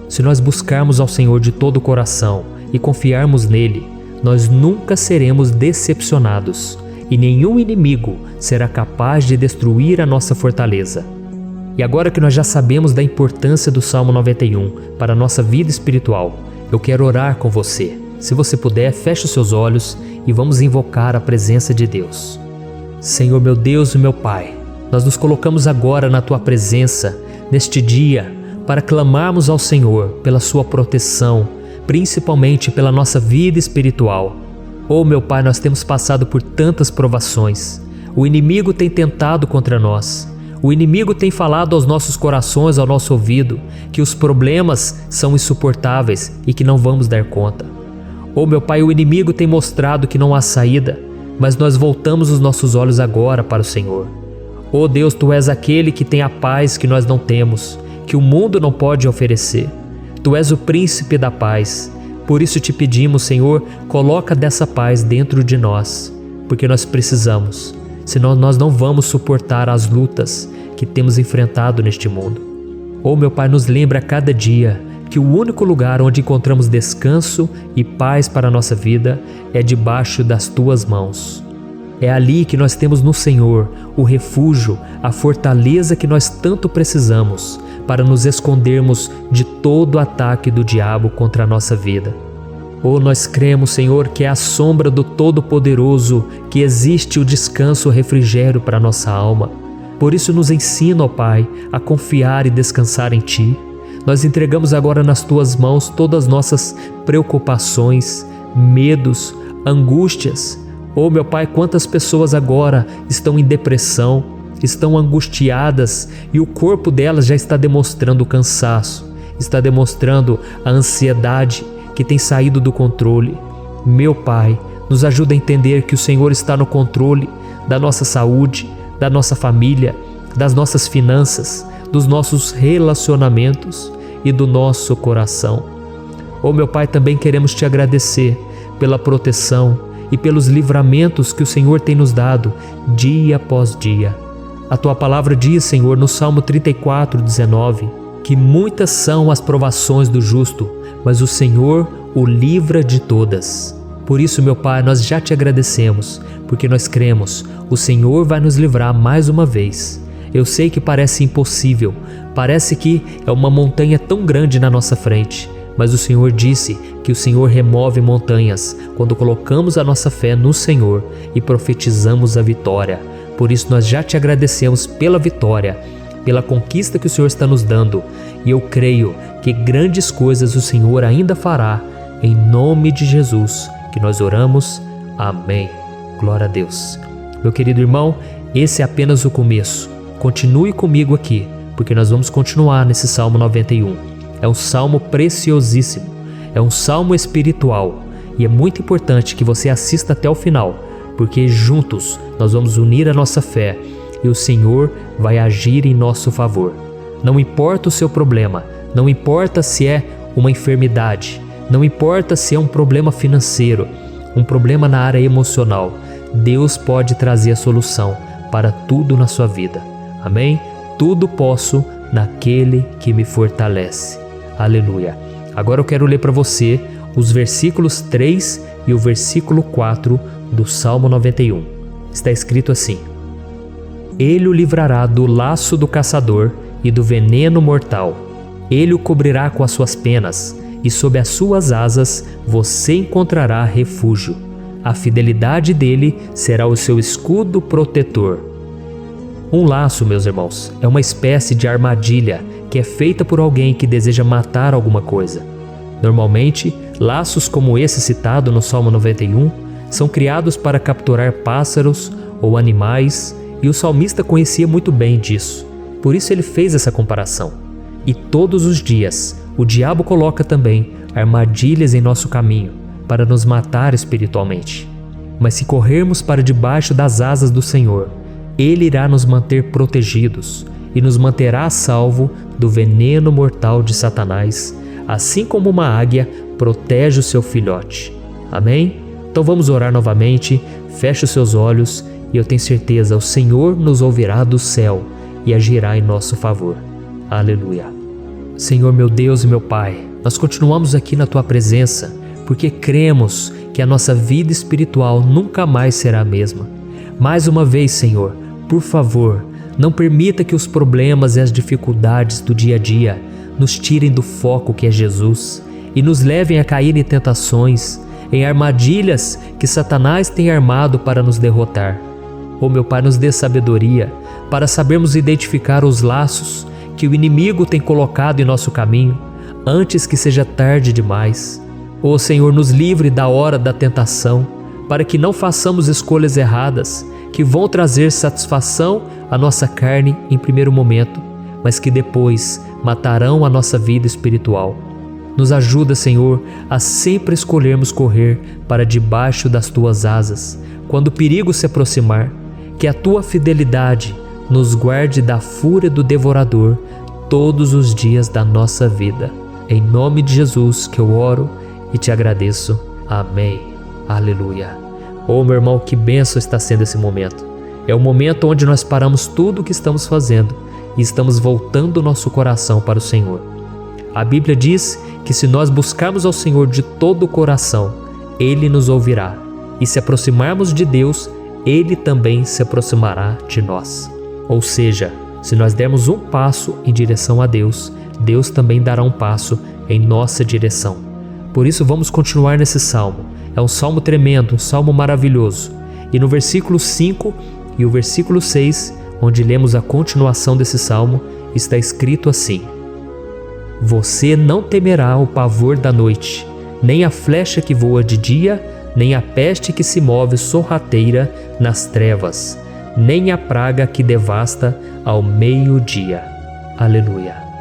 Se nós buscarmos ao Senhor de todo o coração e confiarmos nele, nós nunca seremos decepcionados e nenhum inimigo será capaz de destruir a nossa fortaleza. E agora que nós já sabemos da importância do Salmo 91 para a nossa vida espiritual, eu quero orar com você. Se você puder, feche os seus olhos e vamos invocar a presença de Deus. Senhor meu Deus e meu Pai, nós nos colocamos agora na Tua presença, neste dia, para clamarmos ao Senhor pela Sua proteção, principalmente pela nossa vida espiritual. Oh meu Pai, nós temos passado por tantas provações. O inimigo tem tentado contra nós. O inimigo tem falado aos nossos corações, ao nosso ouvido, que os problemas são insuportáveis e que não vamos dar conta. Oh meu Pai, o inimigo tem mostrado que não há saída, mas nós voltamos os nossos olhos agora para o Senhor. Oh Deus, Tu és aquele que tem a paz que nós não temos, que o mundo não pode oferecer. Tu és o príncipe da paz. Por isso te pedimos, Senhor, coloca dessa paz dentro de nós, porque nós precisamos, senão nós não vamos suportar as lutas que temos enfrentado neste mundo. Oh meu Pai, nos lembra a cada dia que o único lugar onde encontramos descanso e paz para a nossa vida é debaixo das Tuas mãos. É ali que nós temos no Senhor o refúgio, a fortaleza que nós tanto precisamos para nos escondermos de todo ataque do diabo contra a nossa vida. Oh, nós cremos, Senhor, que é à sombra do Todo-Poderoso que existe o descanso, o refrigério para a nossa alma. Por isso nos ensina, ó Pai, a confiar e descansar em Ti. Nós entregamos agora nas Tuas mãos todas as nossas preocupações, medos, angústias. Oh meu Pai, quantas pessoas agora estão em depressão, estão angustiadas e o corpo delas já está demonstrando cansaço, está demonstrando a ansiedade que tem saído do controle. Meu Pai, nos ajuda a entender que o Senhor está no controle da nossa saúde, da nossa família, das nossas finanças, dos nossos relacionamentos e do nosso coração. Oh meu Pai, também queremos Te agradecer pela proteção e pelos livramentos que o Senhor tem nos dado dia após dia. A Tua palavra diz, Senhor, no Salmo 34:19, que muitas são as provações do justo, mas o Senhor o livra de todas. Por isso, meu Pai, nós já Te agradecemos, porque nós cremos, o Senhor vai nos livrar mais uma vez. Eu sei que parece impossível, parece que é uma montanha tão grande na nossa frente, mas o Senhor disse que o Senhor remove montanhas quando colocamos a nossa fé no Senhor e profetizamos a vitória. Por isso nós já Te agradecemos pela vitória, pela conquista que o Senhor está nos dando, e eu creio que grandes coisas o Senhor ainda fará, em nome de Jesus, que nós oramos. Amém. Glória a Deus. Meu querido irmão, esse é apenas o começo. Continue comigo aqui, porque nós vamos continuar nesse Salmo 91. É um salmo preciosíssimo, é um salmo espiritual, e é muito importante que você assista até o final, porque juntos nós vamos unir a nossa fé e o Senhor vai agir em nosso favor. Não importa o seu problema, não importa se é uma enfermidade, não importa se é um problema financeiro, um problema na área emocional, Deus pode trazer a solução para tudo na sua vida. Amém? Tudo posso naquele que me fortalece. Aleluia. Agora eu quero ler para você os versículos 3 e o versículo 4 do Salmo 91. Está escrito assim: Ele o livrará do laço do caçador e do veneno mortal. Ele o cobrirá com as suas penas, e sob as suas asas você encontrará refúgio. A fidelidade dele será o seu escudo protetor. Um laço, meus irmãos, é uma espécie de armadilha que é feita por alguém que deseja matar alguma coisa. Normalmente, laços como esse citado no Salmo 91 são criados para capturar pássaros ou animais, e o salmista conhecia muito bem disso. Por isso ele fez essa comparação. E todos os dias, o diabo coloca também armadilhas em nosso caminho para nos matar espiritualmente. Mas se corrermos para debaixo das asas do Senhor, Ele irá nos manter protegidos e nos manterá a salvo do veneno mortal de Satanás, assim como uma águia protege o seu filhote. Amém? Então vamos orar novamente, feche os seus olhos e eu tenho certeza, o Senhor nos ouvirá do céu e agirá em nosso favor. Aleluia. Senhor meu Deus e meu Pai, nós continuamos aqui na Tua presença porque cremos que a nossa vida espiritual nunca mais será a mesma. Mais uma vez, Senhor, por favor, não permita que os problemas e as dificuldades do dia a dia nos tirem do foco que é Jesus e nos levem a cair em tentações, em armadilhas que Satanás tem armado para nos derrotar. Oh meu Pai, nos dê sabedoria para sabermos identificar os laços que o inimigo tem colocado em nosso caminho antes que seja tarde demais. Oh Senhor, nos livre da hora da tentação, para que não façamos escolhas erradas que vão trazer satisfação à nossa carne em primeiro momento, mas que depois matarão a nossa vida espiritual. Nos ajuda, Senhor, a sempre escolhermos correr para debaixo das Tuas asas, quando o perigo se aproximar. Que a Tua fidelidade nos guarde da fúria do devorador todos os dias da nossa vida. Em nome de Jesus que eu oro e te agradeço. Amém. Aleluia. Oh, meu irmão, que bênção está sendo esse momento. É o momento onde nós paramos tudo o que estamos fazendo e estamos voltando o nosso coração para o Senhor. A Bíblia diz que se nós buscarmos ao Senhor de todo o coração, Ele nos ouvirá. E se aproximarmos de Deus, Ele também se aproximará de nós. Ou seja, se nós dermos um passo em direção a Deus, Deus também dará um passo em nossa direção. Por isso vamos continuar nesse salmo. É um salmo tremendo, um salmo maravilhoso. E no versículo 5 e o versículo 6, onde lemos a continuação desse salmo, está escrito assim: Você não temerá o pavor da noite, nem a flecha que voa de dia, nem a peste que se move sorrateira nas trevas, nem a praga que devasta ao meio-dia. Aleluia.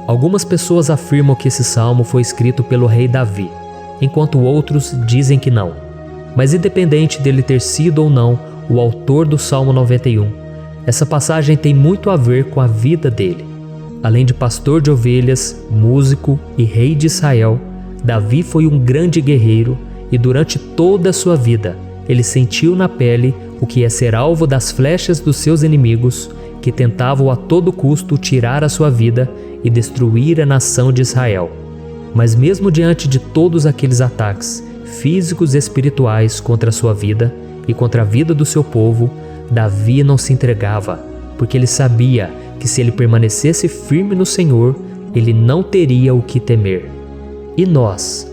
Algumas pessoas afirmam que esse salmo foi escrito pelo rei Davi, enquanto outros dizem que não. Mas independente dele ter sido ou não o autor do Salmo 91, essa passagem tem muito a ver com a vida dele. Além de pastor de ovelhas, músico e rei de Israel, Davi foi um grande guerreiro e durante toda a sua vida ele sentiu na pele o que é ser alvo das flechas dos seus inimigos que tentavam a todo custo tirar a sua vida e destruir a nação de Israel. Mas mesmo diante de todos aqueles ataques físicos e espirituais contra a sua vida e contra a vida do seu povo, Davi não se entregava, porque ele sabia que se ele permanecesse firme no Senhor, ele não teria o que temer. E nós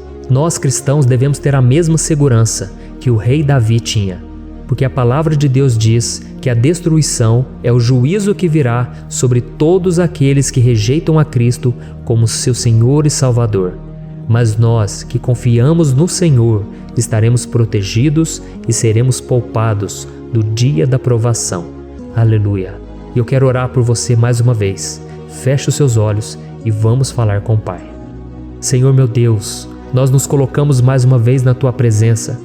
cristãos devemos ter a mesma segurança que o rei Davi tinha, porque a palavra de Deus diz que a destruição é o juízo que virá sobre todos aqueles que rejeitam a Cristo como seu Senhor e Salvador. Mas nós que confiamos no Senhor estaremos protegidos e seremos poupados do dia da provação. Aleluia. E eu quero orar por você mais uma vez. Feche os seus olhos e vamos falar com o Pai. Senhor meu Deus, nós nos colocamos mais uma vez na Tua presença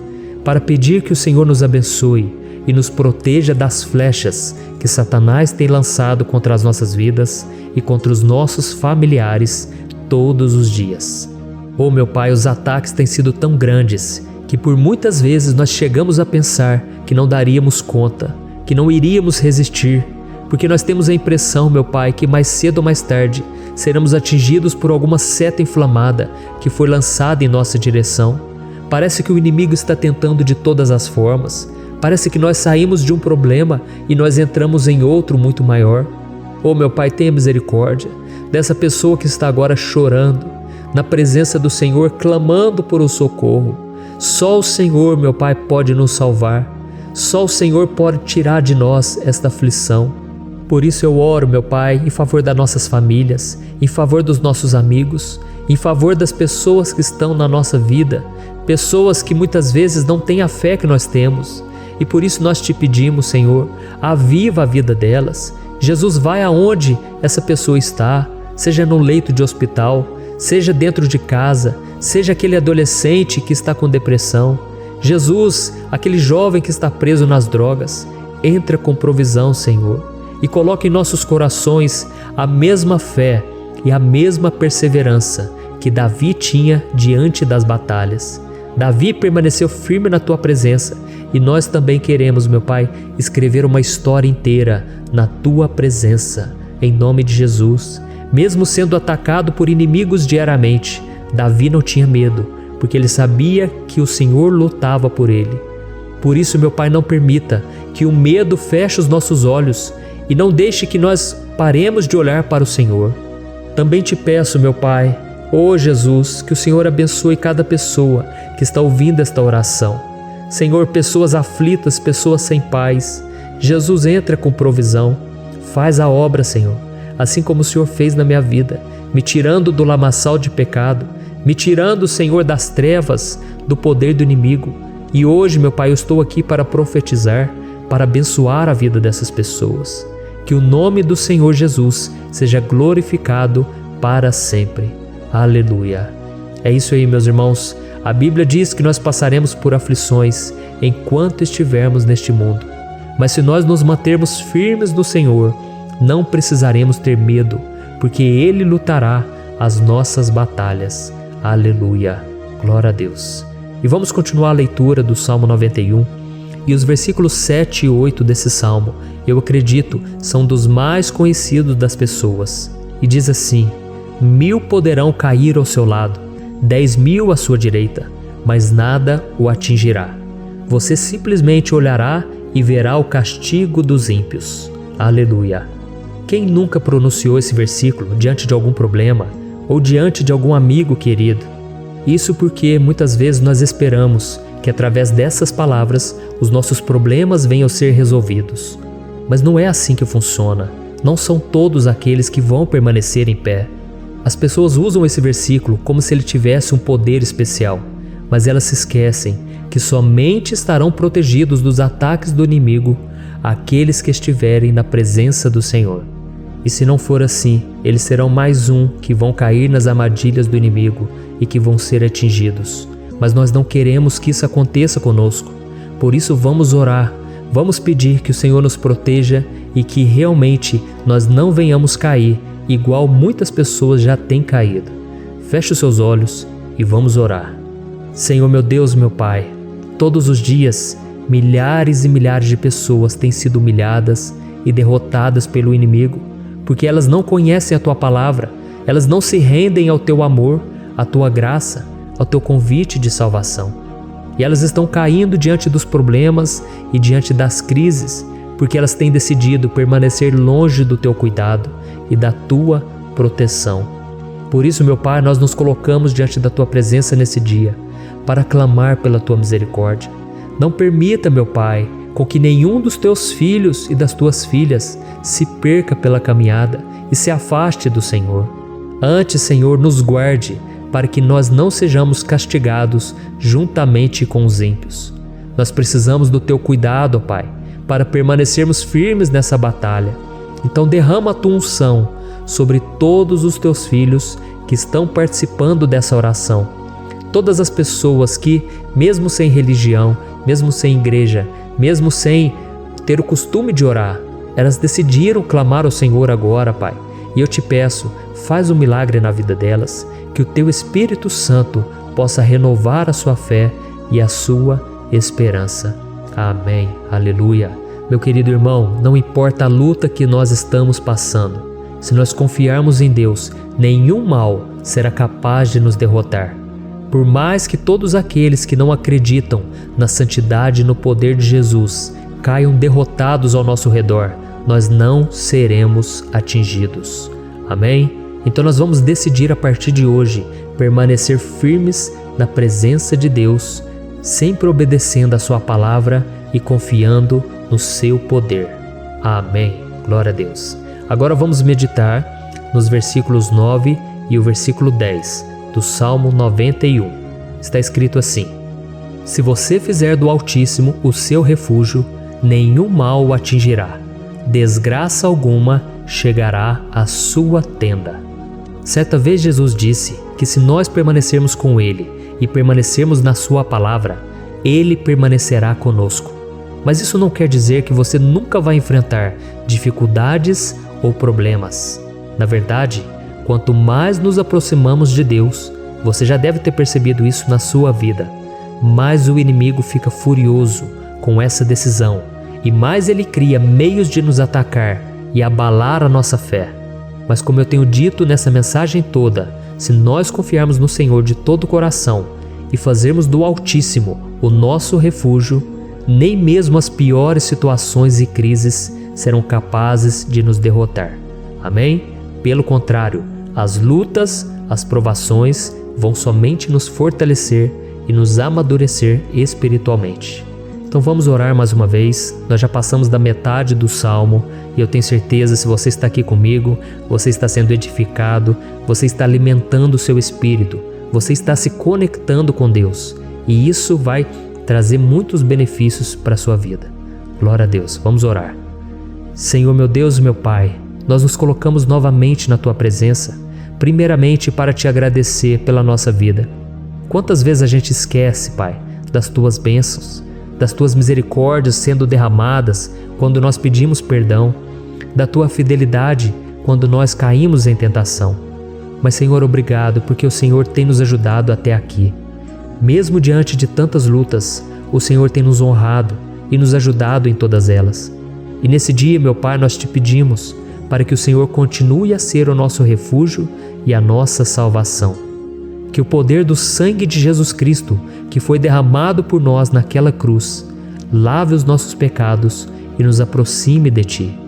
para pedir que o Senhor nos abençoe e nos proteja das flechas que Satanás tem lançado contra as nossas vidas e contra os nossos familiares todos os dias. Oh meu Pai, os ataques têm sido tão grandes que por muitas vezes nós chegamos a pensar que não daríamos conta, que não iríamos resistir, porque nós temos a impressão, meu Pai, que mais cedo ou mais tarde seremos atingidos por alguma seta inflamada que foi lançada em nossa direção. Parece que o inimigo está tentando de todas as formas. Parece que nós saímos de um problema e nós entramos em outro muito maior. Oh meu Pai, tenha misericórdia dessa pessoa que está agora chorando, na presença do Senhor, clamando por um socorro. Só o Senhor, meu Pai, pode nos salvar. Só o Senhor pode tirar de nós esta aflição. Por isso eu oro, meu Pai, em favor das nossas famílias, em favor dos nossos amigos, em favor das pessoas que estão na nossa vida, pessoas que muitas vezes não têm a fé que nós temos. E por isso nós te pedimos, Senhor, aviva a vida delas. Jesus, vai aonde essa pessoa está, seja no leito de hospital, seja dentro de casa, seja aquele adolescente que está com depressão. Jesus, aquele jovem que está preso nas drogas, entra com provisão, Senhor, e coloca em nossos corações a mesma fé e a mesma perseverança que Davi tinha diante das batalhas. Davi permaneceu firme na tua presença e nós também queremos, meu Pai, escrever uma história inteira na tua presença, em nome de Jesus. Mesmo sendo atacado por inimigos diariamente, Davi não tinha medo, porque ele sabia que o Senhor lutava por ele. Por isso, meu Pai, não permita que o medo feche os nossos olhos e não deixe que nós paremos de olhar para o Senhor. Também te peço, meu Pai, Jesus, que o Senhor abençoe cada pessoa que está ouvindo esta oração. Senhor, pessoas aflitas, pessoas sem paz. Jesus, entra com provisão. Faz a obra, Senhor, assim como o Senhor fez na minha vida, me tirando do lamaçal de pecado, me tirando, Senhor, das trevas, do poder do inimigo. E hoje, meu Pai, eu estou aqui para profetizar, para abençoar a vida dessas pessoas. Que o nome do Senhor Jesus seja glorificado para sempre. Aleluia. É isso aí, meus irmãos. A Bíblia diz que nós passaremos por aflições enquanto estivermos neste mundo. Mas se nós nos mantermos firmes no Senhor, não precisaremos ter medo, porque Ele lutará as nossas batalhas. Aleluia. Glória a Deus. E vamos continuar a leitura do Salmo 91. E os versículos 7 e 8 desse salmo, eu acredito, são dos mais conhecidos das pessoas. E diz assim: 1000 poderão cair ao seu lado, 10.000 à sua direita, mas nada o atingirá. Você simplesmente olhará e verá o castigo dos ímpios. Aleluia. Quem nunca pronunciou esse versículo diante de algum problema ou diante de algum amigo querido? Isso porque muitas vezes nós esperamos que através dessas palavras os nossos problemas venham a ser resolvidos. Mas não é assim que funciona. Não são todos aqueles que vão permanecer em pé. As pessoas usam esse versículo como se ele tivesse um poder especial, mas elas se esquecem que somente estarão protegidos dos ataques do inimigo aqueles que estiverem na presença do Senhor. E se não for assim, eles serão mais um que vão cair nas armadilhas do inimigo e que vão ser atingidos. Mas nós não queremos que isso aconteça conosco. Por isso vamos orar, vamos pedir que o Senhor nos proteja e que realmente nós não venhamos cair igual muitas pessoas já têm caído. Feche os seus olhos e vamos orar. Senhor, meu Deus, meu Pai, todos os dias milhares e milhares de pessoas têm sido humilhadas e derrotadas pelo inimigo, porque elas não conhecem a Tua palavra, elas não se rendem ao Teu amor, à Tua graça, ao Teu convite de salvação. E elas estão caindo diante dos problemas e diante das crises, porque elas têm decidido permanecer longe do Teu cuidado e da Tua proteção. Por isso, meu Pai, nós nos colocamos diante da Tua presença nesse dia, para clamar pela Tua misericórdia. Não permita, meu Pai, com que nenhum dos Teus filhos e das Tuas filhas se perca pela caminhada e se afaste do Senhor. Antes, Senhor, nos guarde, para que nós não sejamos castigados juntamente com os ímpios. Nós precisamos do Teu cuidado, ó Pai, para permanecermos firmes nessa batalha. Então derrama a Tua unção sobre todos os Teus filhos que estão participando dessa oração. Todas as pessoas que, mesmo sem religião, mesmo sem igreja, mesmo sem ter o costume de orar, elas decidiram clamar ao Senhor agora, Pai. E eu te peço, faz um milagre na vida delas, que o Teu Espírito Santo possa renovar a sua fé e a sua esperança. Amém. Aleluia. Meu querido irmão, não importa a luta que nós estamos passando, se nós confiarmos em Deus, nenhum mal será capaz de nos derrotar. Por mais que todos aqueles que não acreditam na santidade e no poder de Jesus caiam derrotados ao nosso redor, nós não seremos atingidos. Amém? Então nós vamos decidir a partir de hoje permanecer firmes na presença de Deus, sempre obedecendo a Sua palavra e confiando no Seu poder. Amém. Glória a Deus. Agora vamos meditar nos versículos 9 e o versículo 10 do Salmo 91. Está escrito assim: Se você fizer do Altíssimo o seu refúgio, nenhum mal o atingirá, desgraça alguma chegará à sua tenda. Certa vez Jesus disse que se nós permanecermos com Ele e permanecermos na sua palavra, Ele permanecerá conosco. Mas isso não quer dizer que você nunca vai enfrentar dificuldades ou problemas. Na verdade, quanto mais nos aproximamos de Deus, você já deve ter percebido isso na sua vida, mais o inimigo fica furioso com essa decisão e mais ele cria meios de nos atacar e abalar a nossa fé. Mas como eu tenho dito nessa mensagem toda, se nós confiarmos no Senhor de todo o coração e fazermos do Altíssimo o nosso refúgio, nem mesmo as piores situações e crises serão capazes de nos derrotar. Amém? Pelo contrário, as lutas, as provações vão somente nos fortalecer e nos amadurecer espiritualmente. Então vamos orar mais uma vez. Nós já passamos da metade do Salmo e eu tenho certeza, se você está aqui comigo, você está sendo edificado, você está alimentando o seu espírito, você está se conectando com Deus e isso vai trazer muitos benefícios para a sua vida. Glória a Deus. Vamos orar. Senhor, meu Deus e meu Pai, nós nos colocamos novamente na Tua presença, primeiramente para Te agradecer pela nossa vida. Quantas vezes a gente esquece, Pai, das Tuas bênçãos, das Tuas misericórdias sendo derramadas quando nós pedimos perdão, da Tua fidelidade quando nós caímos em tentação. Mas, Senhor, obrigado, porque o Senhor tem nos ajudado até aqui. Mesmo diante de tantas lutas, o Senhor tem nos honrado e nos ajudado em todas elas. E nesse dia, meu Pai, nós Te pedimos para que o Senhor continue a ser o nosso refúgio e a nossa salvação. Que o poder do sangue de Jesus Cristo, que foi derramado por nós naquela cruz, lave os nossos pecados e nos aproxime de Ti.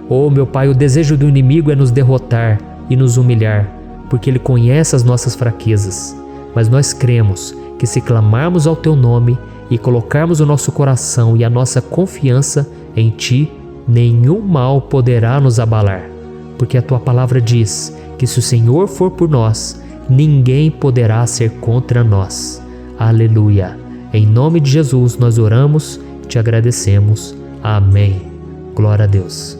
Oh, meu Pai, o desejo do inimigo é nos derrotar e nos humilhar, porque ele conhece as nossas fraquezas. Mas nós cremos que se clamarmos ao Teu nome e colocarmos o nosso coração e a nossa confiança em Ti, nenhum mal poderá nos abalar, porque a Tua palavra diz que se o Senhor for por nós, ninguém poderá ser contra nós. Aleluia! Em nome de Jesus nós oramos e Te agradecemos. Amém. Glória a Deus.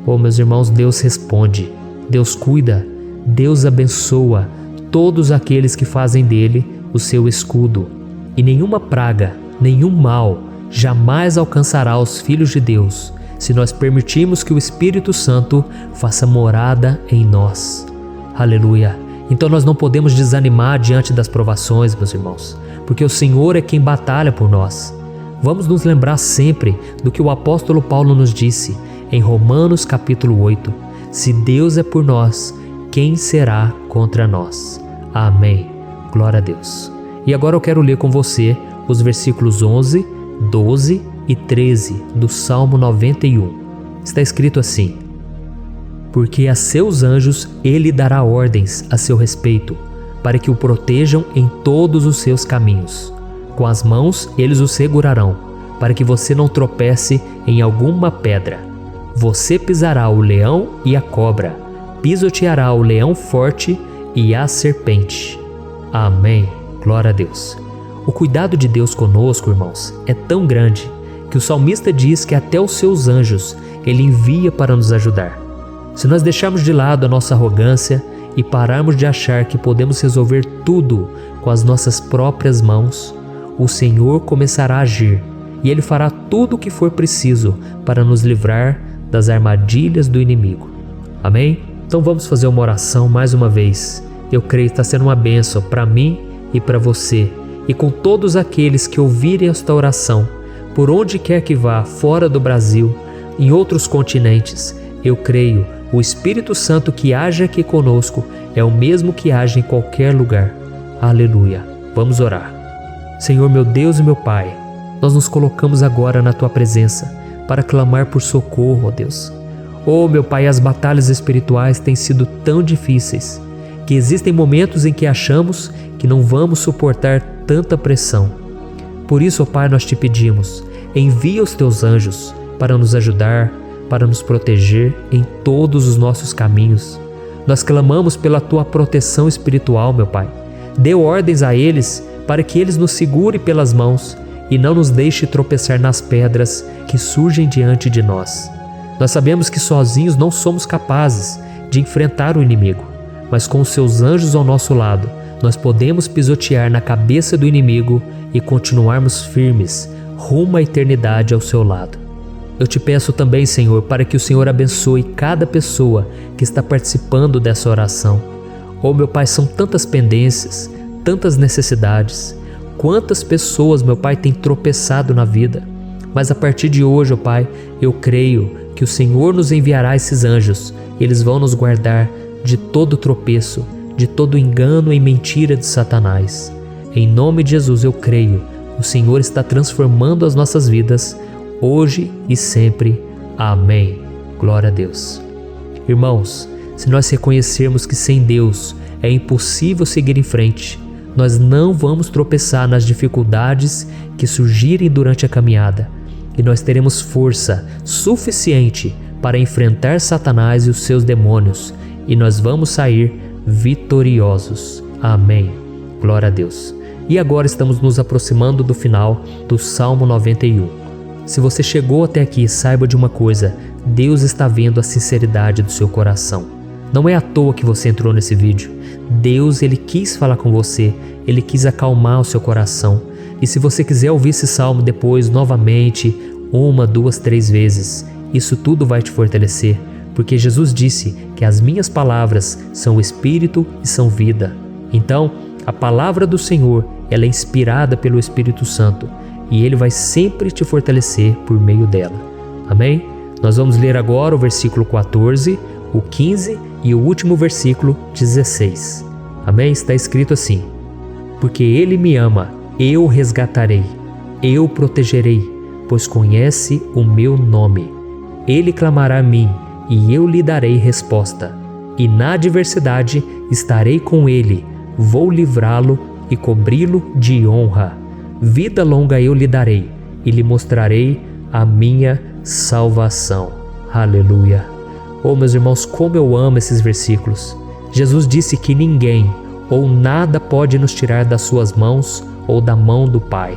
Oh, meus irmãos, Deus responde, Deus cuida, Deus abençoa todos aqueles que fazem dele o seu escudo. E nenhuma praga, nenhum mal jamais alcançará os filhos de Deus, se nós permitirmos que o Espírito Santo faça morada em nós. Aleluia! Então nós não podemos desanimar diante das provações, meus irmãos, porque o Senhor é quem batalha por nós. Vamos nos lembrar sempre do que o apóstolo Paulo nos disse em Romanos capítulo 8. Se Deus é por nós, quem será contra nós? Amém. Glória a Deus. E agora eu quero ler com você os versículos 11, 12 e 13 do Salmo 91. Está escrito assim: Porque a seus anjos ele dará ordens a seu respeito, para que o protejam em todos os seus caminhos. Com as mãos eles o segurarão, para que você não tropece em alguma pedra. Você pisará o leão e a cobra, pisoteará o leão forte e a serpente. Amém. Glória a Deus. O cuidado de Deus conosco, irmãos, é tão grande que o salmista diz que até os seus anjos ele envia para nos ajudar. Se nós deixarmos de lado a nossa arrogância e pararmos de achar que podemos resolver tudo com as nossas próprias mãos, o Senhor começará a agir e Ele fará tudo o que for preciso para nos livrar das armadilhas do inimigo. Amém? Então vamos fazer uma oração mais uma vez. Eu creio que está sendo uma bênção para mim e para você, e com todos aqueles que ouvirem esta oração, por onde quer que vá, fora do Brasil, em outros continentes. Eu creio, o Espírito Santo que age aqui conosco é o mesmo que age em qualquer lugar. Aleluia. Vamos orar. Senhor, meu Deus e meu Pai, nós nos colocamos agora na Tua presença para clamar por socorro, ó Deus. Oh, meu Pai, as batalhas espirituais têm sido tão difíceis que existem momentos em que achamos que não vamos suportar tanta pressão. Por isso, ó Pai, nós Te pedimos, envia os Teus anjos para nos ajudar, para nos proteger em todos os nossos caminhos. Nós clamamos pela Tua proteção espiritual, meu Pai. Dê ordens a eles para que eles nos segurem pelas mãos e não nos deixe tropeçar nas pedras que surgem diante de nós. Nós sabemos que sozinhos não somos capazes de enfrentar o inimigo, mas com os Seus anjos ao nosso lado, nós podemos pisotear na cabeça do inimigo e continuarmos firmes rumo à eternidade ao Seu lado. Eu te peço também, Senhor, para que o Senhor abençoe cada pessoa que está participando dessa oração. Oh, meu Pai, são tantas pendências, tantas necessidades. Quantas pessoas, meu Pai, têm tropeçado na vida. Mas a partir de hoje, ó Pai, eu creio que o Senhor nos enviará esses anjos. Eles vão nos guardar de todo tropeço, de todo engano e mentira de Satanás. Em nome de Jesus eu creio. O Senhor está transformando as nossas vidas, hoje e sempre. Amém. Glória a Deus. Irmãos, se nós reconhecermos que sem Deus é impossível seguir em frente, nós não vamos tropeçar nas dificuldades que surgirem durante a caminhada, e nós teremos força suficiente para enfrentar Satanás e os seus demônios, e nós vamos sair vitoriosos. Amém. Glória a Deus. E agora estamos nos aproximando do final do Salmo 91. Se você chegou até aqui, saiba de uma coisa: Deus está vendo a sinceridade do seu coração. Não é à toa que você entrou nesse vídeo. Deus, Ele quis falar com você, Ele quis acalmar o seu coração. E se você quiser ouvir esse salmo depois, novamente, 1, 2, 3 vezes, isso tudo vai te fortalecer, porque Jesus disse que as minhas palavras são espírito e são vida. Então, a palavra do Senhor, ela é inspirada pelo Espírito Santo, e Ele vai sempre te fortalecer por meio dela. Amém? Nós vamos ler agora o versículo 14, o 15 e o último versículo 16. Amém? Está escrito assim: porque Ele me ama, eu o resgatarei, eu o protegerei, pois conhece o meu nome. Ele clamará a mim, e eu lhe darei resposta. E na adversidade estarei com ele, vou livrá-lo e cobri-lo de honra. Vida longa eu lhe darei, e lhe mostrarei a minha salvação. Aleluia. Oh, meus irmãos, como eu amo esses versículos. Jesus disse que ninguém ou nada pode nos tirar das suas mãos ou da mão do Pai.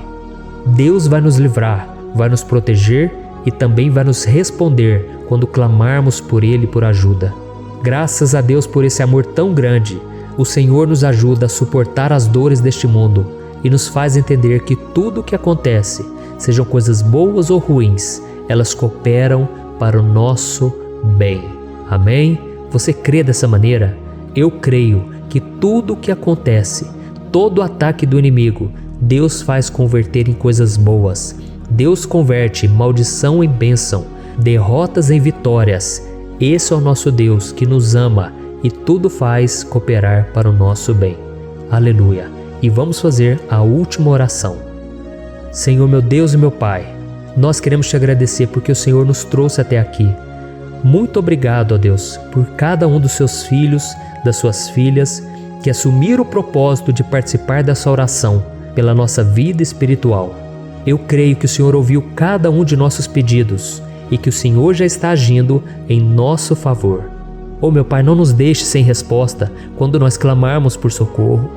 Deus vai nos livrar, vai nos proteger e também vai nos responder quando clamarmos por Ele por ajuda. Graças a Deus por esse amor tão grande. O Senhor nos ajuda a suportar as dores deste mundo e nos faz entender que tudo o que acontece, sejam coisas boas ou ruins, elas cooperam para o nosso bem. Amém? Você crê dessa maneira? Eu creio que tudo o que acontece, todo ataque do inimigo, Deus faz converter em coisas boas. Deus converte maldição em bênção, derrotas em vitórias. Esse é o nosso Deus que nos ama e tudo faz cooperar para o nosso bem. Aleluia. E vamos fazer a última oração. Senhor, meu Deus e meu Pai, nós queremos te agradecer porque o Senhor nos trouxe até aqui. Muito obrigado, ó Deus, por cada um dos seus filhos, das suas filhas, que assumiram o propósito de participar dessa oração pela nossa vida espiritual. Eu creio que o Senhor ouviu cada um de nossos pedidos e que o Senhor já está agindo em nosso favor. Oh, meu Pai, não nos deixe sem resposta quando nós clamarmos por socorro.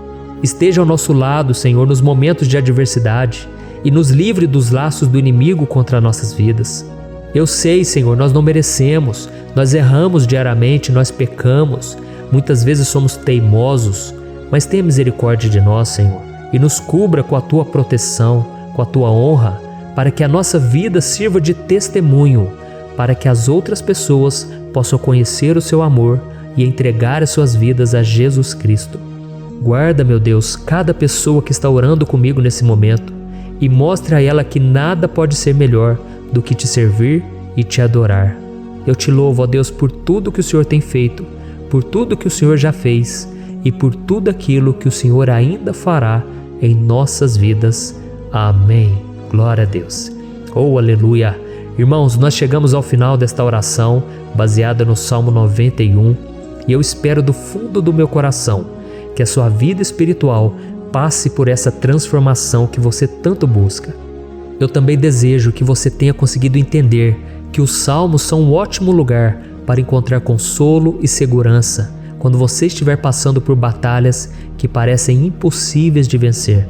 Esteja ao nosso lado, Senhor, nos momentos de adversidade e nos livre dos laços do inimigo contra nossas vidas. Eu sei, Senhor, nós não merecemos, nós erramos diariamente, nós pecamos, muitas vezes somos teimosos, mas tenha misericórdia de nós, Senhor, e nos cubra com a Tua proteção, com a Tua honra, para que a nossa vida sirva de testemunho, para que as outras pessoas possam conhecer o Seu amor e entregar as suas vidas a Jesus Cristo. Guarda, meu Deus, cada pessoa que está orando comigo nesse momento e mostre a ela que nada pode ser melhor do que te servir e te adorar. Eu te louvo, ó Deus, por tudo que o Senhor tem feito, por tudo que o Senhor já fez e por tudo aquilo que o Senhor ainda fará em nossas vidas. Amém. Glória a Deus. Oh, aleluia. Irmãos, nós chegamos ao final desta oração baseada no Salmo 91 e eu espero do fundo do meu coração que a sua vida espiritual passe por essa transformação que você tanto busca. Eu também desejo que você tenha conseguido entender que os salmos são um ótimo lugar para encontrar consolo e segurança quando você estiver passando por batalhas que parecem impossíveis de vencer.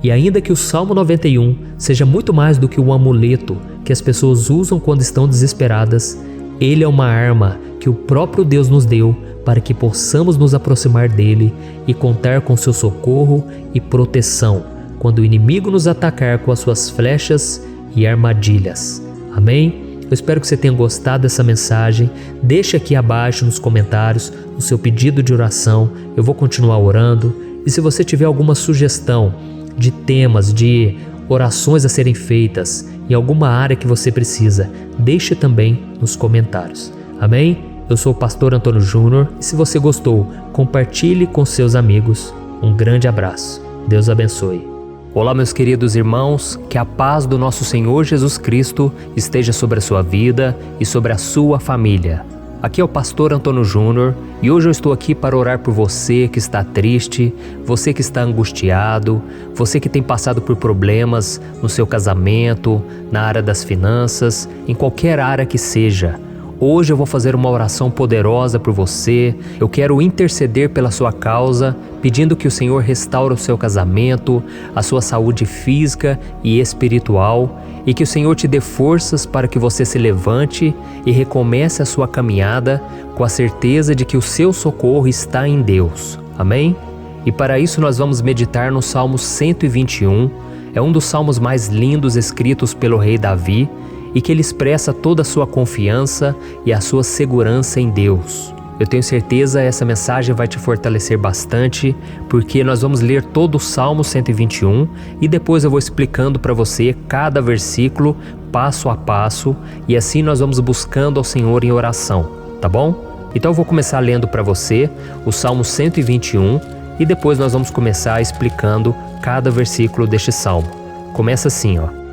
E ainda que o Salmo 91 seja muito mais do que um amuleto que as pessoas usam quando estão desesperadas, ele é uma arma que o próprio Deus nos deu para que possamos nos aproximar dele e contar com seu socorro e proteção quando o inimigo nos atacar com as suas flechas e armadilhas. Amém? Eu espero que você tenha gostado dessa mensagem. Deixe aqui abaixo nos comentários o seu pedido de oração. Eu vou continuar orando. E se você tiver alguma sugestão de temas, de orações a serem feitas em alguma área que você precisa, deixe também nos comentários. Amém? Eu sou o pastor Antônio Júnior e se você gostou, compartilhe com seus amigos. Um grande abraço. Deus abençoe. Olá, meus queridos irmãos, que a paz do nosso Senhor Jesus Cristo esteja sobre a sua vida e sobre a sua família. Aqui é o pastor Antônio Júnior e hoje eu estou aqui para orar por você que está triste, você que está angustiado, você que tem passado por problemas no seu casamento, na área das finanças, em qualquer área que seja. Hoje eu vou fazer uma oração poderosa por você. Eu quero interceder pela sua causa, pedindo que o Senhor restaure o seu casamento, a sua saúde física e espiritual, e que o Senhor te dê forças para que você se levante e recomece a sua caminhada com a certeza de que o seu socorro está em Deus. Amém? E para isso nós vamos meditar no Salmo 121. É um dos salmos mais lindos escritos pelo rei Davi, e que ele expressa toda a sua confiança e a sua segurança em Deus. Eu tenho certeza que essa mensagem vai te fortalecer bastante, porque nós vamos ler todo o Salmo 121 e depois eu vou explicando para você cada versículo, passo a passo, e assim nós vamos buscando ao Senhor em oração, tá bom? Então eu vou começar lendo para você o Salmo 121 e depois nós vamos começar explicando cada versículo deste salmo. Começa assim, ó.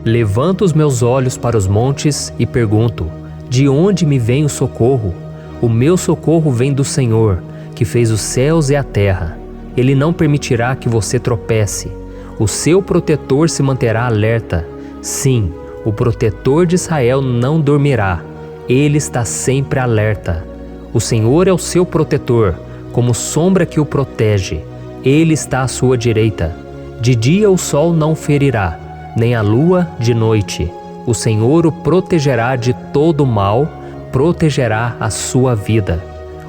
Levanto os meus olhos para os montes e pergunto: de onde me vem o socorro? O meu socorro vem do Senhor, que fez os céus e a terra. Ele não permitirá que você tropece. O seu protetor se manterá alerta. Sim, o protetor de Israel não dormirá. Ele está sempre alerta. O Senhor é o seu protetor, como sombra que o protege. Ele está à sua direita. De dia o sol não ferirá, nem a lua de noite. O Senhor o protegerá de todo mal, protegerá a sua vida.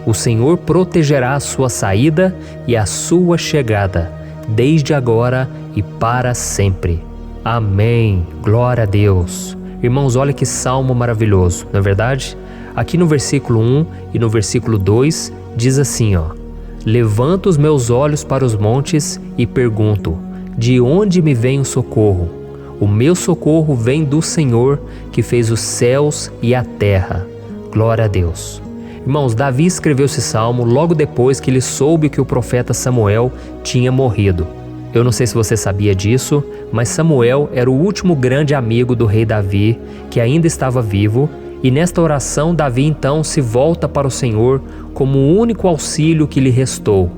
O Senhor protegerá a sua saída e a sua chegada, desde agora e para sempre. Amém. Glória a Deus. Irmãos, olha que salmo maravilhoso, não é verdade? Aqui no versículo 1 e no versículo 2 diz assim, ó: Levanto os meus olhos para os montes e pergunto: de onde me vem o socorro? O meu socorro vem do Senhor, que fez os céus e a terra. Glória a Deus. Irmãos, Davi escreveu esse salmo logo depois que ele soube que o profeta Samuel tinha morrido. Eu não sei se você sabia disso, mas Samuel era o último grande amigo do rei Davi, que ainda estava vivo, e nesta oração Davi então se volta para o Senhor como o único auxílio que lhe restou.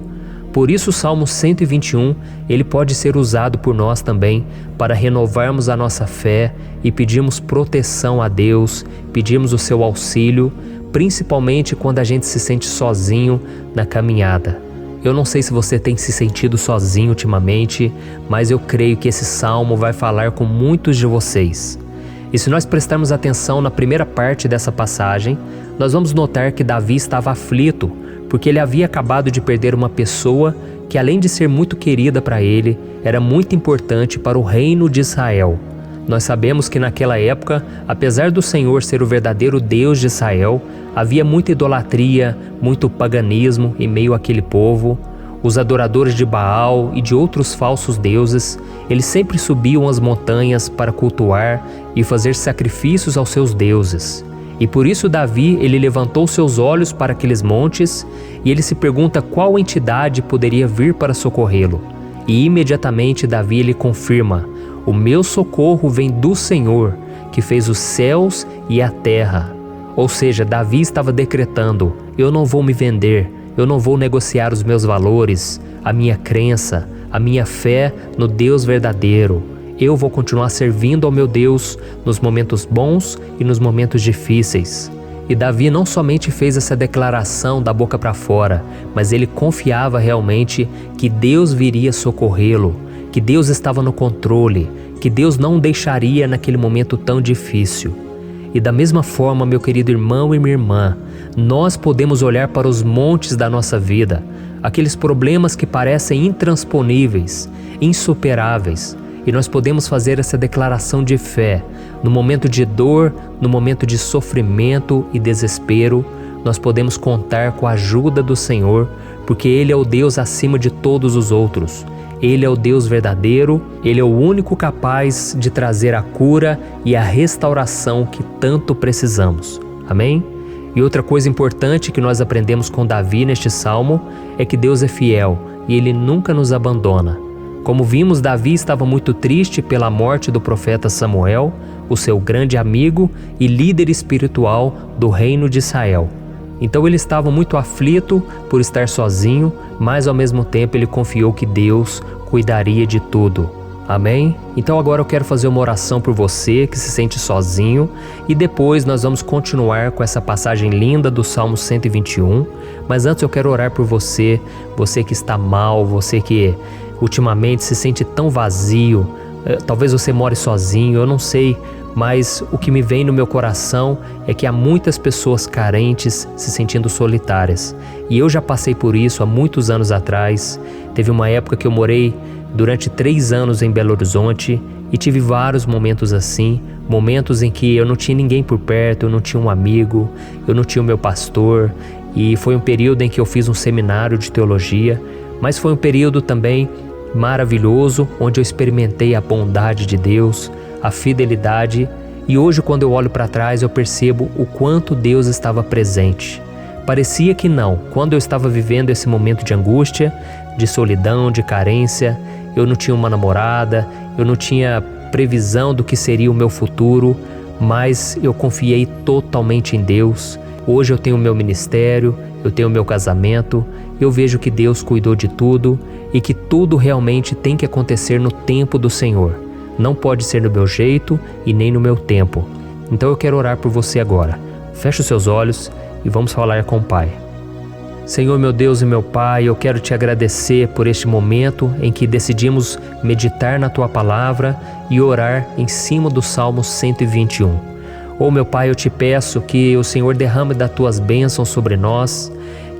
Por isso o Salmo 121, ele pode ser usado por nós também para renovarmos a nossa fé e pedirmos proteção a Deus, pedirmos o seu auxílio, principalmente quando a gente se sente sozinho na caminhada. Eu não sei se você tem se sentido sozinho ultimamente, mas eu creio que esse salmo vai falar com muitos de vocês. E se nós prestarmos atenção na primeira parte dessa passagem, nós vamos notar que Davi estava aflito, porque ele havia acabado de perder uma pessoa que, além de ser muito querida para ele, era muito importante para o reino de Israel. Nós sabemos que naquela época, apesar do Senhor ser o verdadeiro Deus de Israel, havia muita idolatria, muito paganismo em meio àquele povo. Os adoradores de Baal e de outros falsos deuses, eles sempre subiam as montanhas para cultuar e fazer sacrifícios aos seus deuses. E por isso Davi, ele levantou seus olhos para aqueles montes e ele se pergunta qual entidade poderia vir para socorrê-lo. E imediatamente Davi ele confirma: o meu socorro vem do Senhor, que fez os céus e a terra. Ou seja, Davi estava decretando: eu não vou me vender, eu não vou negociar os meus valores, a minha crença, a minha fé no Deus verdadeiro. eu vou continuar servindo ao meu Deus nos momentos bons e nos momentos difíceis. E Davi não somente fez essa declaração da boca para fora, mas ele confiava realmente que Deus viria socorrê-lo, que Deus estava no controle, que Deus não o deixaria naquele momento tão difícil. E da mesma forma, meu querido irmão e minha irmã, nós podemos olhar para os montes da nossa vida, aqueles problemas que parecem intransponíveis, insuperáveis, e nós podemos fazer essa declaração de fé. No momento de dor, no momento de sofrimento e desespero, nós podemos contar com a ajuda do Senhor, porque Ele é o Deus acima de todos os outros. Ele é o Deus verdadeiro, Ele é o único capaz de trazer a cura e a restauração que tanto precisamos. Amém? E outra coisa importante que nós aprendemos com Davi neste salmo é que Deus é fiel e Ele nunca nos abandona. Como vimos, Davi estava muito triste pela morte do profeta Samuel, o seu grande amigo e líder espiritual do reino de Israel. Então ele estava muito aflito por estar sozinho, mas ao mesmo tempo ele confiou que Deus cuidaria de tudo. Amém? Então agora eu quero fazer uma oração por você que se sente sozinho e depois nós vamos continuar com essa passagem linda do Salmo 121. Mas antes eu quero orar por você, você que está mal, você que ultimamente se sente tão vazio, talvez você more sozinho, eu não sei, mas o que me vem no meu coração é que há muitas pessoas carentes se sentindo solitárias. E eu já passei por isso há muitos anos atrás. Teve uma época que eu morei durante 3 anos em Belo Horizonte e tive vários momentos assim, momentos em que eu não tinha ninguém por perto, eu não tinha um amigo, eu não tinha o meu pastor, e foi um período em que eu fiz um seminário de teologia, mas foi um período também maravilhoso, onde eu experimentei a bondade de Deus, a fidelidade, e hoje quando eu olho para trás eu percebo o quanto Deus estava presente. Parecia que não, quando eu estava vivendo esse momento de angústia, de solidão, de carência, eu não tinha uma namorada, eu não tinha previsão do que seria o meu futuro, mas eu confiei totalmente em Deus. Hoje eu tenho o meu ministério, eu tenho o meu casamento, eu vejo que Deus cuidou de tudo e que tudo realmente tem que acontecer no tempo do Senhor. Não pode ser no meu jeito e nem no meu tempo. Então eu quero orar por você agora. Feche os seus olhos e vamos falar com o Pai. Senhor, meu Deus e meu Pai, eu quero te agradecer por este momento em que decidimos meditar na Tua Palavra e orar em cima do Salmo 121. Oh, meu Pai, eu te peço que o Senhor derrame das Tuas bênçãos sobre nós,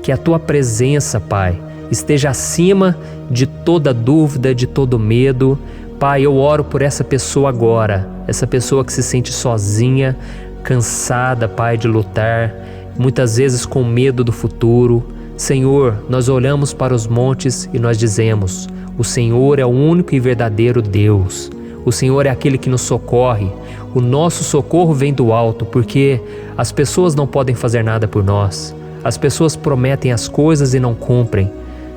que a Tua presença, Pai, esteja acima de toda dúvida, de todo medo. Pai, eu oro por essa pessoa agora, essa pessoa que se sente sozinha, cansada, Pai, de lutar, muitas vezes com medo do futuro. Senhor, nós olhamos para os montes e nós dizemos: o Senhor é o único e verdadeiro Deus. O Senhor é aquele que nos socorre. O nosso socorro vem do alto, porque as pessoas não podem fazer nada por nós. As pessoas prometem as coisas e não cumprem.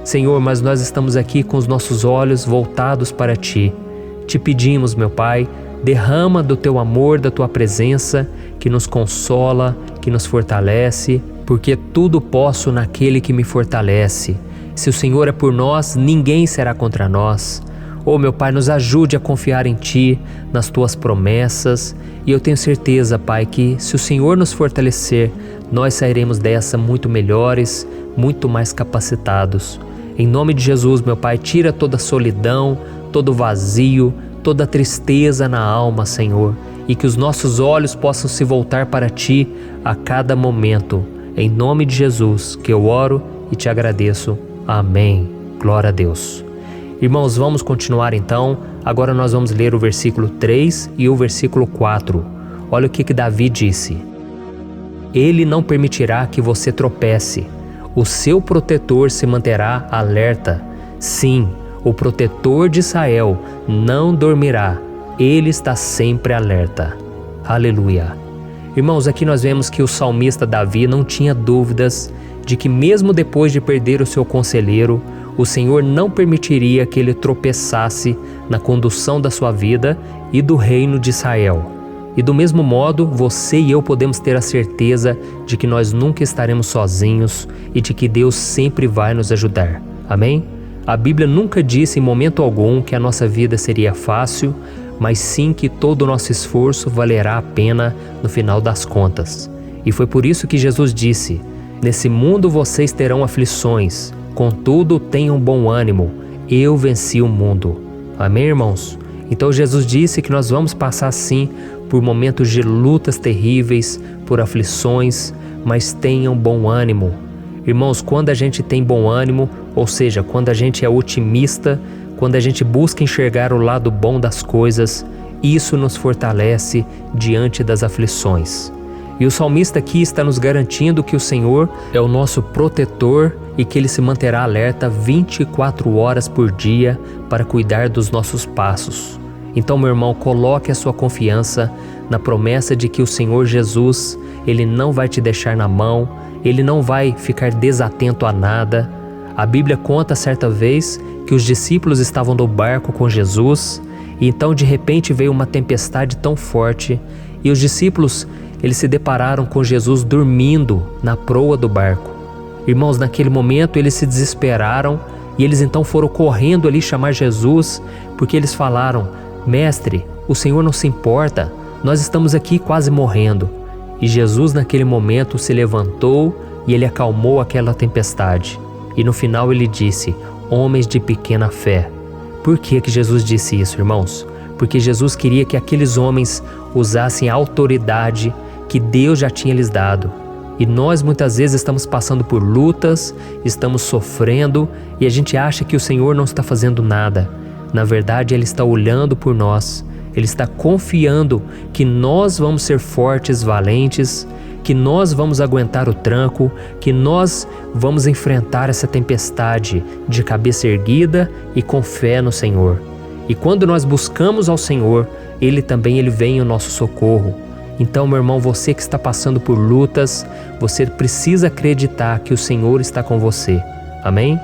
Senhor, mas nós estamos aqui com os nossos olhos voltados para Ti. Te pedimos, meu Pai, derrama do Teu amor, da Tua presença, que nos consola, que nos fortalece, porque tudo posso naquele que me fortalece. Se o Senhor é por nós, ninguém será contra nós. Oh, meu Pai, nos ajude a confiar em Ti, nas Tuas promessas, e eu tenho certeza, Pai, que se o Senhor nos fortalecer, nós sairemos dessa muito melhores, muito mais capacitados. Em nome de Jesus, meu Pai, tira toda a solidão, todo o vazio, toda a tristeza na alma, Senhor, e que os nossos olhos possam se voltar para Ti a cada momento. Em nome de Jesus que eu oro e te agradeço. Amém. Glória a Deus. Irmãos, vamos continuar então. Agora nós vamos ler o versículo 3 e o versículo 4. Olha o que Davi disse: Ele não permitirá que você tropece. O seu protetor se manterá alerta. Sim, o protetor de Israel não dormirá. Ele está sempre alerta. Aleluia. Irmãos, aqui nós vemos que o salmista Davi não tinha dúvidas de que mesmo depois de perder o seu conselheiro, o Senhor não permitiria que ele tropeçasse na condução da sua vida e do reino de Israel. E do mesmo modo, você e eu podemos ter a certeza de que nós nunca estaremos sozinhos e de que Deus sempre vai nos ajudar. Amém? A Bíblia nunca disse em momento algum que a nossa vida seria fácil, mas sim que todo o nosso esforço valerá a pena no final das contas. E foi por isso que Jesus disse: nesse mundo vocês terão aflições, contudo tenham bom ânimo, eu venci o mundo. Amém, irmãos? Então Jesus disse que nós vamos passar sim por momentos de lutas terríveis, por aflições, mas tenham bom ânimo. Irmãos, quando a gente tem bom ânimo, ou seja, quando a gente é otimista, quando a gente busca enxergar o lado bom das coisas, isso nos fortalece diante das aflições. E o salmista aqui está nos garantindo que o Senhor é o nosso protetor e que Ele se manterá alerta 24 horas por dia para cuidar dos nossos passos. Então, meu irmão, coloque a sua confiança na promessa de que o Senhor Jesus, Ele não vai te deixar na mão, Ele não vai ficar desatento a nada. A Bíblia conta certa vez que os discípulos estavam no barco com Jesus e então de repente veio uma tempestade tão forte e os discípulos eles se depararam com Jesus dormindo na proa do barco. Irmãos, naquele momento eles se desesperaram e eles então foram correndo ali chamar Jesus, porque eles falaram: Mestre, o Senhor não se importa, nós estamos aqui quase morrendo. E Jesus naquele momento se levantou e Ele acalmou aquela tempestade. E no final Ele disse: homens de pequena fé. Por que Jesus disse isso, irmãos? Porque Jesus queria que aqueles homens usassem a autoridade que Deus já tinha lhes dado. E nós muitas vezes estamos passando por lutas, estamos sofrendo e a gente acha que o Senhor não está fazendo nada. Na verdade, Ele está olhando por nós. Ele está confiando que nós vamos ser fortes, valentes, que nós vamos aguentar o tranco, que nós vamos enfrentar essa tempestade de cabeça erguida e com fé no Senhor. E quando nós buscamos ao Senhor, Ele vem ao nosso socorro. Então, meu irmão, você que está passando por lutas, você precisa acreditar que o Senhor está com você. Amém?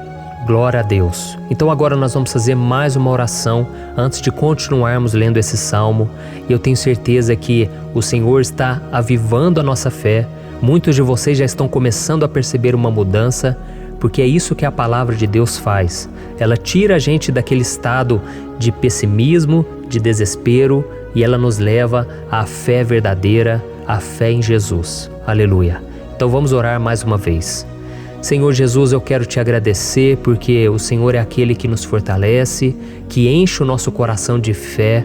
Glória a Deus. Então agora nós vamos fazer mais uma oração antes de continuarmos lendo esse salmo. E eu tenho certeza que o Senhor está avivando a nossa fé. Muitos de vocês já estão começando a perceber uma mudança, porque é isso que a palavra de Deus faz. Ela tira a gente daquele estado de pessimismo, de desespero, e ela nos leva à fé verdadeira, à fé em Jesus. Aleluia. Então vamos orar mais uma vez. Senhor Jesus, eu quero te agradecer porque o Senhor é aquele que nos fortalece, que enche o nosso coração de fé.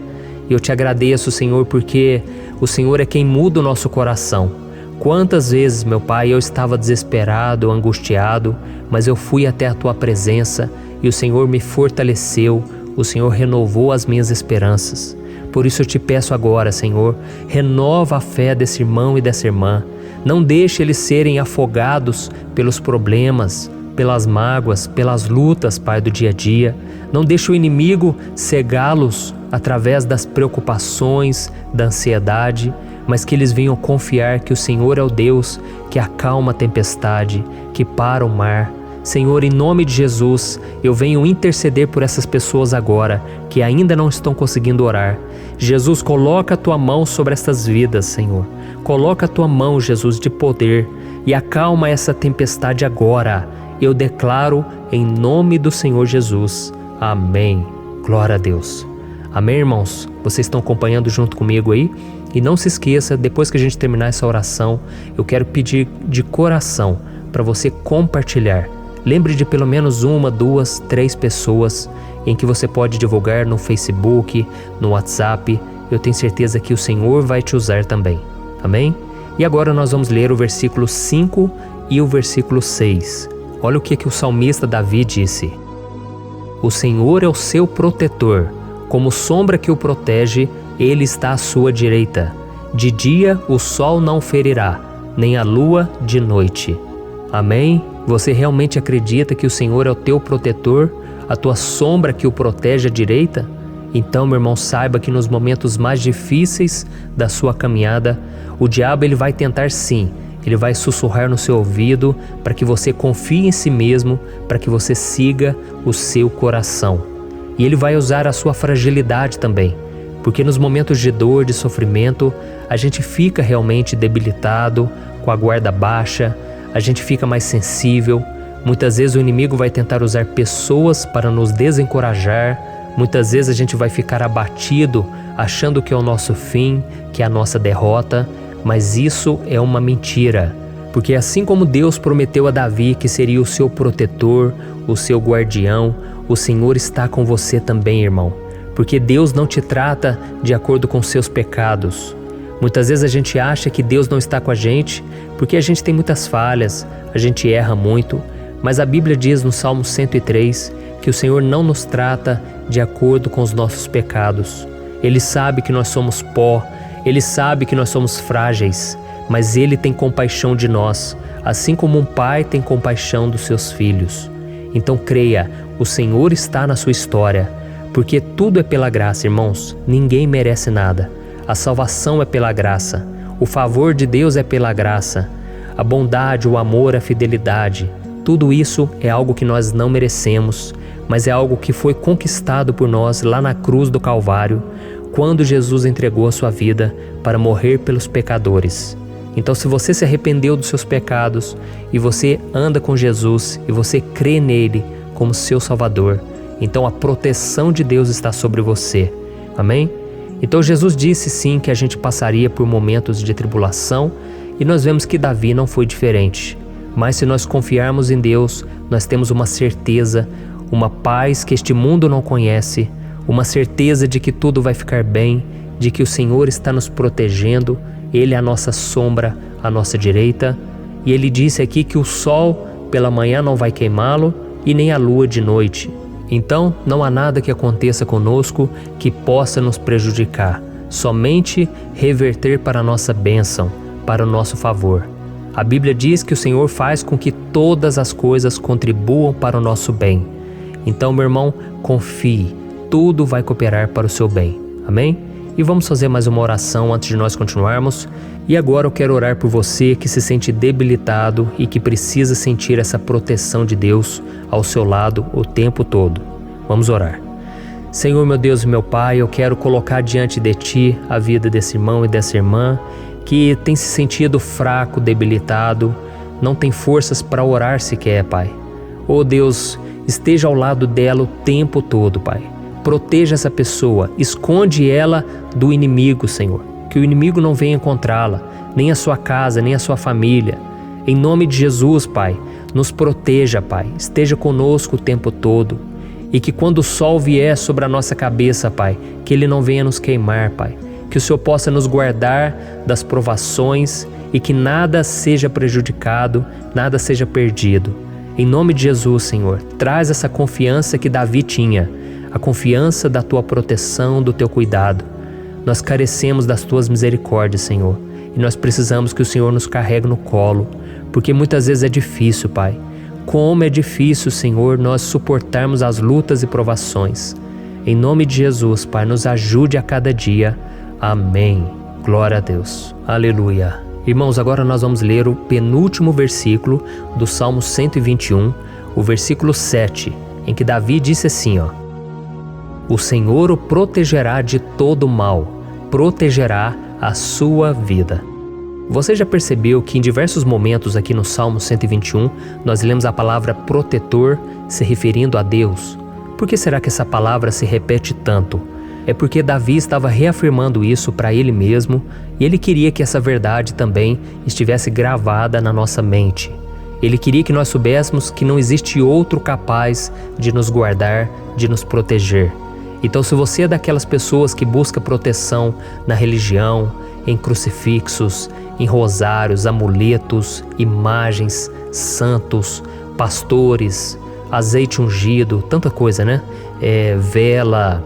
Eu te agradeço, Senhor, porque o Senhor é quem muda o nosso coração. Quantas vezes, meu Pai, eu estava desesperado, angustiado, mas eu fui até a Tua presença e o Senhor me fortaleceu, o Senhor renovou as minhas esperanças. Por isso eu te peço agora, Senhor, renova a fé desse irmão e dessa irmã. Não deixe eles serem afogados pelos problemas, pelas mágoas, pelas lutas, Pai, do dia a dia. Não deixe o inimigo cegá-los através das preocupações, da ansiedade, mas que eles venham confiar que o Senhor é o Deus que acalma a tempestade, que para o mar. Senhor, em nome de Jesus, eu venho interceder por essas pessoas agora que ainda não estão conseguindo orar. Jesus, coloca a Tua mão sobre essas vidas, Senhor. Coloca a Tua mão, Jesus, de poder e acalma essa tempestade agora. Eu declaro em nome do Senhor Jesus. Amém. Glória a Deus. Amém, irmãos? Vocês estão acompanhando junto comigo aí? E não se esqueça, depois que a gente terminar essa oração, eu quero pedir de coração para você compartilhar. Lembre de pelo menos 1, 2, 3 pessoas em que você pode divulgar no Facebook, no WhatsApp. Eu tenho certeza que o Senhor vai te usar também. Amém? E agora nós vamos ler o versículo 5 e o versículo 6. Olha o que o salmista Davi disse. O Senhor é o seu protetor, como sombra que o protege, Ele está à sua direita. De dia o sol não ferirá, nem a lua de noite. Amém? Você realmente acredita que o Senhor é o teu protetor, a tua sombra que o protege à direita? Então, meu irmão, saiba que nos momentos mais difíceis da sua caminhada, o diabo ele vai tentar sim, ele vai sussurrar no seu ouvido para que você confie em si mesmo, para que você siga o seu coração. E ele vai usar a sua fragilidade também, porque nos momentos de dor, de sofrimento, a gente fica realmente debilitado, com a guarda baixa, a gente fica mais sensível. Muitas vezes o inimigo vai tentar usar pessoas para nos desencorajar. Muitas vezes a gente vai ficar abatido achando que é o nosso fim, que é a nossa derrota, mas isso é uma mentira. Porque assim como Deus prometeu a Davi que seria o seu protetor, o seu guardião, o Senhor está com você também, irmão. Porque Deus não te trata de acordo com seus pecados. Muitas vezes a gente acha que Deus não está com a gente porque a gente tem muitas falhas, a gente erra muito, mas a Bíblia diz no Salmo 103 que o Senhor não nos trata de acordo com os nossos pecados. Ele sabe que nós somos pó, Ele sabe que nós somos frágeis, mas Ele tem compaixão de nós, assim como um pai tem compaixão dos seus filhos. Então creia, o Senhor está na sua história, porque tudo é pela graça, irmãos, ninguém merece nada. A salvação é pela graça, o favor de Deus é pela graça, a bondade, o amor, a fidelidade, tudo isso é algo que nós não merecemos, mas é algo que foi conquistado por nós lá na cruz do Calvário, quando Jesus entregou a sua vida para morrer pelos pecadores. Então, se você se arrependeu dos seus pecados e você anda com Jesus e você crê nele como seu Salvador, então a proteção de Deus está sobre você. Amém? Então Jesus disse sim que a gente passaria por momentos de tribulação e nós vemos que Davi não foi diferente. Mas se nós confiarmos em Deus, nós temos uma certeza, uma paz que este mundo não conhece, uma certeza de que tudo vai ficar bem, de que o Senhor está nos protegendo, Ele é a nossa sombra, a nossa direita. E Ele disse aqui que o sol pela manhã não vai queimá-lo e nem a lua de noite. Então, não há nada que aconteça conosco que possa nos prejudicar, somente reverter para a nossa bênção, para o nosso favor. A Bíblia diz que o Senhor faz com que todas as coisas contribuam para o nosso bem. Então, meu irmão, confie, tudo vai cooperar para o seu bem. Amém? E vamos fazer mais uma oração antes de nós continuarmos. E agora eu quero orar por você que se sente debilitado e que precisa sentir essa proteção de Deus ao seu lado o tempo todo. Vamos orar. Senhor, meu Deus e meu Pai, eu quero colocar diante de Ti a vida desse irmão e dessa irmã que tem se sentido fraco, debilitado, não tem forças para orar sequer, Pai. Oh Deus, esteja ao lado dela o tempo todo, Pai. Proteja essa pessoa, esconde ela do inimigo, Senhor. Que o inimigo não venha encontrá-la, nem a sua casa, nem a sua família. Em nome de Jesus, Pai, nos proteja, Pai. Esteja conosco o tempo todo. E que quando o sol vier sobre a nossa cabeça, Pai, que ele não venha nos queimar, Pai. Que o Senhor possa nos guardar das provações e que nada seja prejudicado, nada seja perdido. Em nome de Jesus, Senhor, traz essa confiança que Davi tinha, a confiança da Tua proteção, do Teu cuidado. Nós carecemos das Tuas misericórdias, Senhor, e nós precisamos que o Senhor nos carregue no colo, porque muitas vezes é difícil, Pai. Como é difícil, Senhor, nós suportarmos as lutas e provações. Em nome de Jesus, Pai, nos ajude a cada dia. Amém. Glória a Deus. Aleluia. Irmãos, agora nós vamos ler o penúltimo versículo do Salmo 121, o versículo 7, em que Davi disse assim, ó: O Senhor o protegerá de todo mal, protegerá a sua vida. Você já percebeu que em diversos momentos aqui no Salmo 121, nós lemos a palavra protetor se referindo a Deus? Por que será que essa palavra se repete tanto? É porque Davi estava reafirmando isso para ele mesmo e ele queria que essa verdade também estivesse gravada na nossa mente. Ele queria que nós soubéssemos que não existe outro capaz de nos guardar, de nos proteger. Então, se você é daquelas pessoas que busca proteção na religião, em crucifixos, em rosários, amuletos, imagens, santos, pastores, azeite ungido, tanta coisa, né? Vela,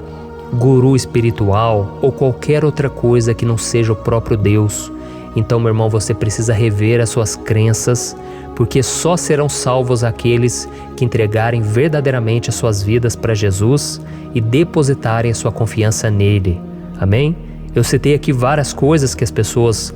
guru espiritual ou qualquer outra coisa que não seja o próprio Deus. Então, meu irmão, você precisa rever as suas crenças, porque só serão salvos aqueles que entregarem verdadeiramente as suas vidas para Jesus e depositarem a sua confiança nele. Amém? Eu citei aqui várias coisas que as pessoas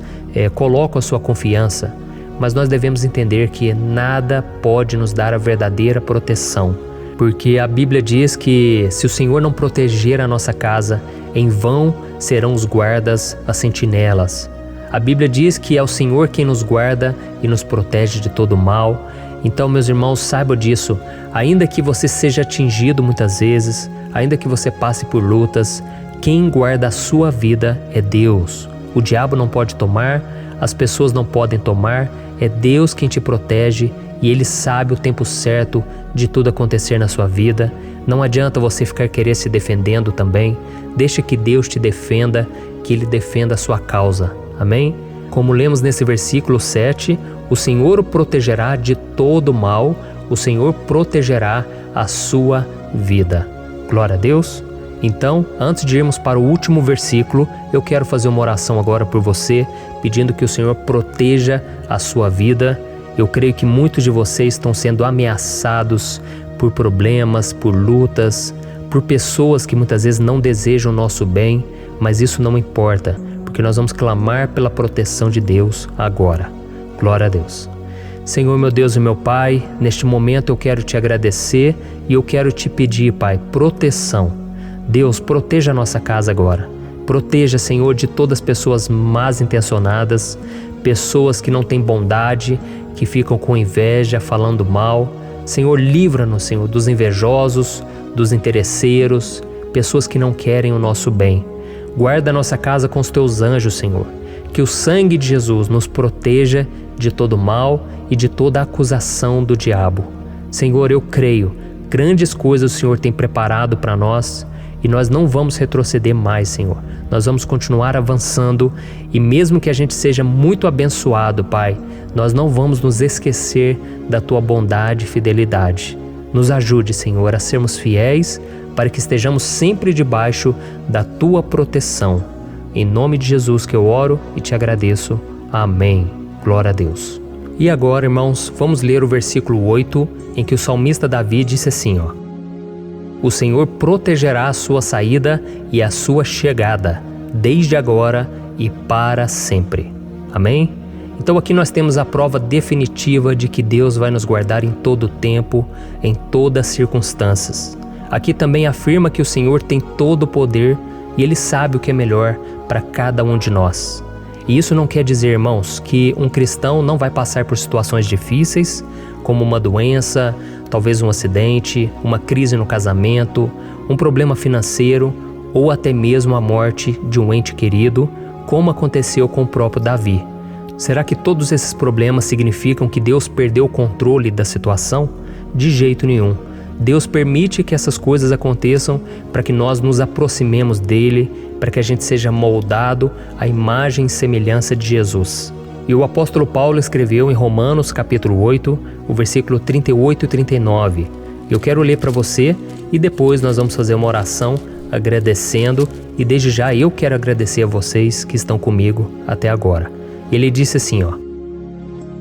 colocam a sua confiança, mas nós devemos entender que nada pode nos dar a verdadeira proteção, porque a Bíblia diz que se o Senhor não proteger a nossa casa, em vão serão os guardas, as sentinelas. A Bíblia diz que é o Senhor quem nos guarda e nos protege de todo mal. Então, meus irmãos, saibam disso. Ainda que você seja atingido muitas vezes, ainda que você passe por lutas, Quem guarda a sua vida é Deus. O diabo não pode tomar, as pessoas não podem tomar, é Deus quem te protege e Ele sabe o tempo certo de tudo acontecer na sua vida. Não adianta você ficar querer se defendendo também. Deixa que Deus te defenda, que Ele defenda a sua causa. Amém? Como lemos nesse versículo 7, o Senhor o protegerá de todo mal, o Senhor protegerá a sua vida. Glória a Deus. Então, antes de irmos para o último versículo, eu quero fazer uma oração agora por você, pedindo que o Senhor proteja a sua vida. Eu creio que muitos de vocês estão sendo ameaçados por problemas, por lutas, por pessoas que muitas vezes não desejam o nosso bem, mas isso não importa, porque nós vamos clamar pela proteção de Deus agora. Glória a Deus. Senhor, meu Deus e meu Pai, neste momento eu quero te agradecer e eu quero te pedir, Pai, proteção. Deus, proteja a nossa casa agora. Proteja, Senhor, de todas as pessoas más intencionadas, pessoas que não têm bondade, que ficam com inveja, falando mal. Senhor, livra-nos, Senhor, dos invejosos, dos interesseiros, pessoas que não querem o nosso bem. Guarda a nossa casa com os teus anjos, Senhor. Que o sangue de Jesus nos proteja de todo mal e de toda acusação do diabo. Senhor, eu creio, grandes coisas o Senhor tem preparado para nós. E nós não vamos retroceder mais, Senhor. Nós vamos continuar avançando e mesmo que a gente seja muito abençoado, Pai, nós não vamos nos esquecer da Tua bondade e fidelidade. Nos ajude, Senhor, a sermos fiéis para que estejamos sempre debaixo da Tua proteção. Em nome de Jesus que eu oro e te agradeço. Amém. Glória a Deus. E agora, irmãos, vamos ler o versículo 8, em que o salmista Davi disse assim, O Senhor protegerá a sua saída e a sua chegada, desde agora e para sempre. Amém? Então aqui nós temos a prova definitiva de que Deus vai nos guardar em todo o tempo, em todas as circunstâncias. Aqui também afirma que o Senhor tem todo o poder e Ele sabe o que é melhor para cada um de nós. E isso não quer dizer, irmãos, que um cristão não vai passar por situações difíceis, como uma doença, talvez um acidente, uma crise no casamento, um problema financeiro ou até mesmo a morte de um ente querido, como aconteceu com o próprio Davi. Será que todos esses problemas significam que Deus perdeu o controle da situação? De jeito nenhum. Deus permite que essas coisas aconteçam para que nós nos aproximemos dele, para que a gente seja moldado à imagem e semelhança de Jesus. E o apóstolo Paulo escreveu em Romanos capítulo 8, o versículo 38 e 39. Eu quero ler para você e depois nós vamos fazer uma oração agradecendo, e desde já eu quero agradecer a vocês que estão comigo até agora. Ele disse assim,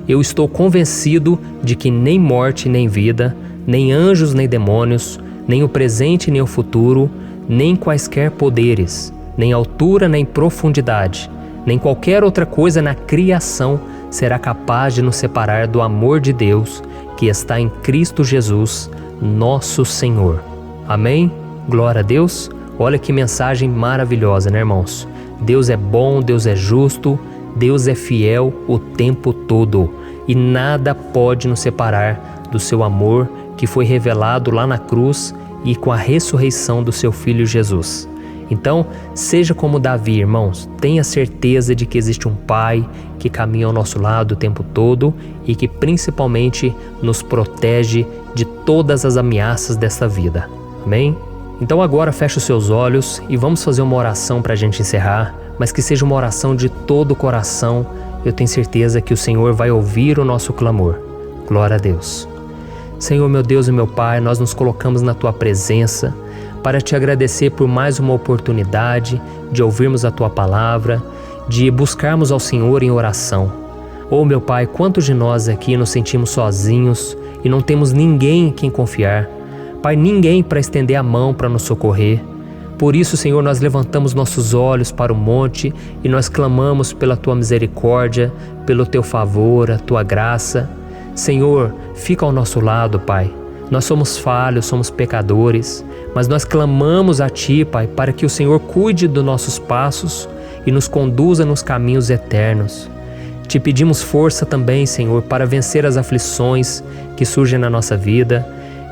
Eu estou convencido de que nem morte nem vida, nem anjos nem demônios, nem o presente nem o futuro, nem quaisquer poderes, nem altura nem profundidade, nem qualquer outra coisa na criação será capaz de nos separar do amor de Deus que está em Cristo Jesus, nosso Senhor. Amém? Glória a Deus. Olha que mensagem maravilhosa, né, irmãos? Deus é bom, Deus é justo, Deus é fiel o tempo todo e nada pode nos separar do seu amor que foi revelado lá na cruz e com a ressurreição do seu Filho Jesus. Então, seja como Davi, irmãos, tenha certeza de que existe um Pai que caminha ao nosso lado o tempo todo e que principalmente nos protege de todas as ameaças desta vida. Amém? Então agora feche os seus olhos e vamos fazer uma oração para a gente encerrar, mas que seja uma oração de todo o coração. Eu tenho certeza que o Senhor vai ouvir o nosso clamor. Glória a Deus. Senhor, meu Deus e meu Pai, nós nos colocamos na Tua presença para Te agradecer por mais uma oportunidade de ouvirmos a Tua palavra, de buscarmos ao Senhor em oração. Oh, meu Pai, quantos de nós aqui nos sentimos sozinhos e não temos ninguém em quem confiar. Pai, ninguém para estender a mão para nos socorrer. Por isso, Senhor, nós levantamos nossos olhos para o monte e nós clamamos pela Tua misericórdia, pelo Teu favor, a Tua graça. Senhor, fica ao nosso lado, Pai. Nós somos falhos, somos pecadores, mas nós clamamos a Ti, Pai, para que o Senhor cuide dos nossos passos e nos conduza nos caminhos eternos. Te pedimos força também, Senhor, para vencer as aflições que surgem na nossa vida,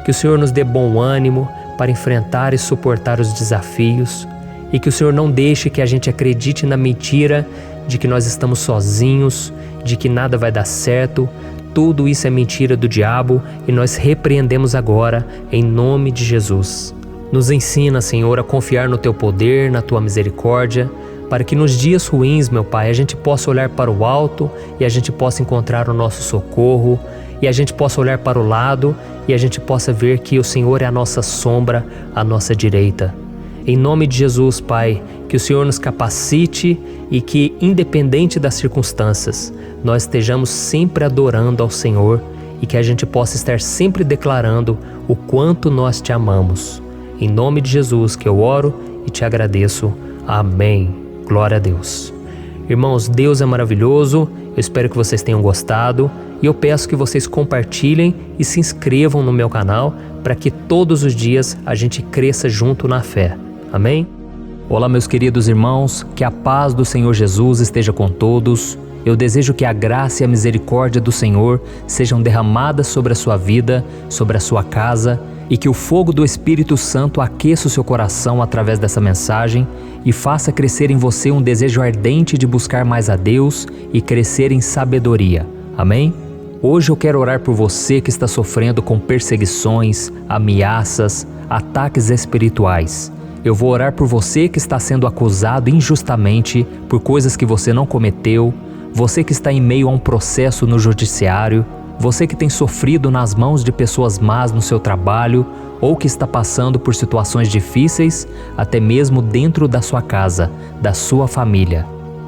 que o Senhor nos dê bom ânimo para enfrentar e suportar os desafios e que o Senhor não deixe que a gente acredite na mentira de que nós estamos sozinhos, de que nada vai dar certo. Tudo isso é mentira do diabo e nós repreendemos agora em nome de Jesus. Nos ensina, Senhor, a confiar no Teu poder, na Tua misericórdia, para que nos dias ruins, meu Pai, a gente possa olhar para o alto e a gente possa encontrar o nosso socorro, e a gente possa olhar para o lado e a gente possa ver que o Senhor é a nossa sombra, a nossa direita. Em nome de Jesus, Pai, que o Senhor nos capacite e que, independente das circunstâncias, nós estejamos sempre adorando ao Senhor e que a gente possa estar sempre declarando o quanto nós Te amamos. Em nome de Jesus que eu oro e Te agradeço. Amém. Glória a Deus. Irmãos, Deus é maravilhoso. Eu espero que vocês tenham gostado e eu peço que vocês compartilhem e se inscrevam no meu canal para que todos os dias a gente cresça junto na fé. Amém? Olá, meus queridos irmãos, que a paz do Senhor Jesus esteja com todos. Eu desejo que a graça e a misericórdia do Senhor sejam derramadas sobre a sua vida, sobre a sua casa, e que o fogo do Espírito Santo aqueça o seu coração através dessa mensagem e faça crescer em você um desejo ardente de buscar mais a Deus e crescer em sabedoria. Amém? Hoje eu quero orar por você que está sofrendo com perseguições, ameaças, ataques espirituais. Eu vou orar por você que está sendo acusado injustamente por coisas que você não cometeu, você que está em meio a um processo no judiciário, você que tem sofrido nas mãos de pessoas más no seu trabalho ou que está passando por situações difíceis, até mesmo dentro da sua casa, da sua família.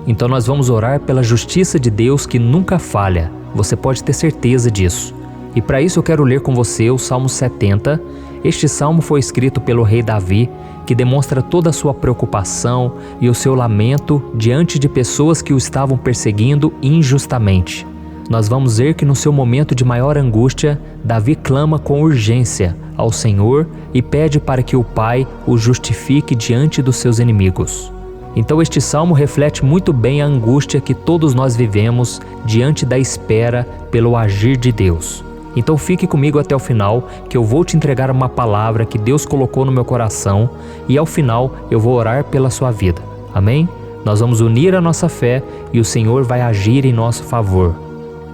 Então nós vamos orar pela justiça de Deus que nunca falha, você pode ter certeza disso. E para isso eu quero ler com você o Salmo 70. Este salmo foi escrito pelo rei Davi, que demonstra toda a sua preocupação e o seu lamento diante de pessoas que o estavam perseguindo injustamente. Nós vamos ver que no seu momento de maior angústia, Davi clama com urgência ao Senhor e pede para que o Pai o justifique diante dos seus inimigos. Então este salmo reflete muito bem a angústia que todos nós vivemos diante da espera pelo agir de Deus. Então fique comigo até o final, que eu vou te entregar uma palavra que Deus colocou no meu coração e ao final eu vou orar pela sua vida. Amém? Nós vamos unir a nossa fé e o Senhor vai agir em nosso favor.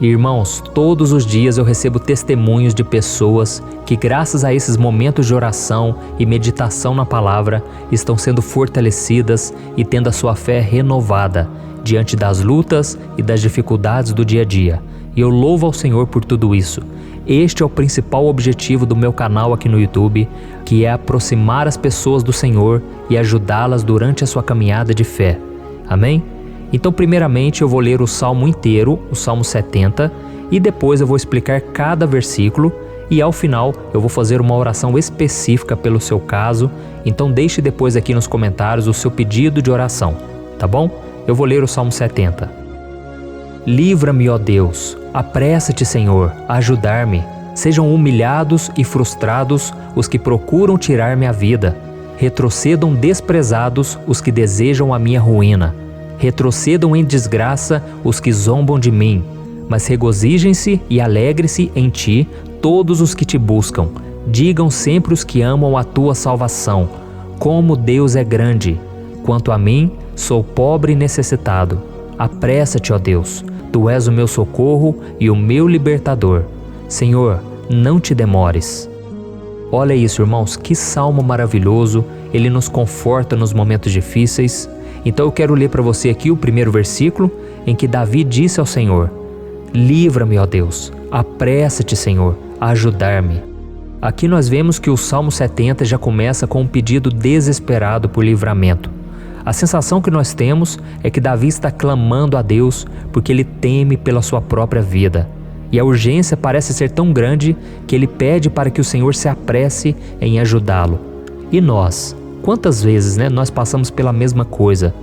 Irmãos, todos os dias eu recebo testemunhos de pessoas que, graças a esses momentos de oração e meditação na palavra, estão sendo fortalecidas e tendo a sua fé renovada diante das lutas e das dificuldades do dia a dia. E eu louvo ao Senhor por tudo isso. Este é o principal objetivo do meu canal aqui no YouTube, que é aproximar as pessoas do Senhor e ajudá-las durante a sua caminhada de fé. Amém? Então, primeiramente, eu vou ler o Salmo inteiro, o Salmo 70, e depois eu vou explicar cada versículo e ao final eu vou fazer uma oração específica pelo seu caso. Então deixe depois aqui nos comentários o seu pedido de oração, tá bom? Eu vou ler o Salmo 70. Livra-me, ó Deus, apressa-te, Senhor, a ajudar-me. Sejam humilhados e frustrados os que procuram tirar-me a vida. Retrocedam desprezados os que desejam a minha ruína. Retrocedam em desgraça os que zombam de mim, mas regozijem-se e alegre-se em ti todos os que te buscam. Digam sempre os que amam a tua salvação, como Deus é grande. Quanto a mim, sou pobre e necessitado. Apressa-te, ó Deus, tu és o meu socorro e o meu libertador. Senhor, não te demores. Olha isso, irmãos, que salmo maravilhoso, ele nos conforta nos momentos difíceis. Então eu quero ler para você aqui o primeiro versículo, em que Davi disse ao Senhor: livra-me, ó Deus, apressa-te, Senhor, a ajudar-me. Aqui nós vemos que o Salmo 70 já começa com um pedido desesperado por livramento. A sensação que nós temos é que Davi está clamando a Deus porque ele teme pela sua própria vida. E a urgência parece ser tão grande que ele pede para que o Senhor se apresse em ajudá-lo. E nós? Quantas vezes nós passamos pela mesma coisa?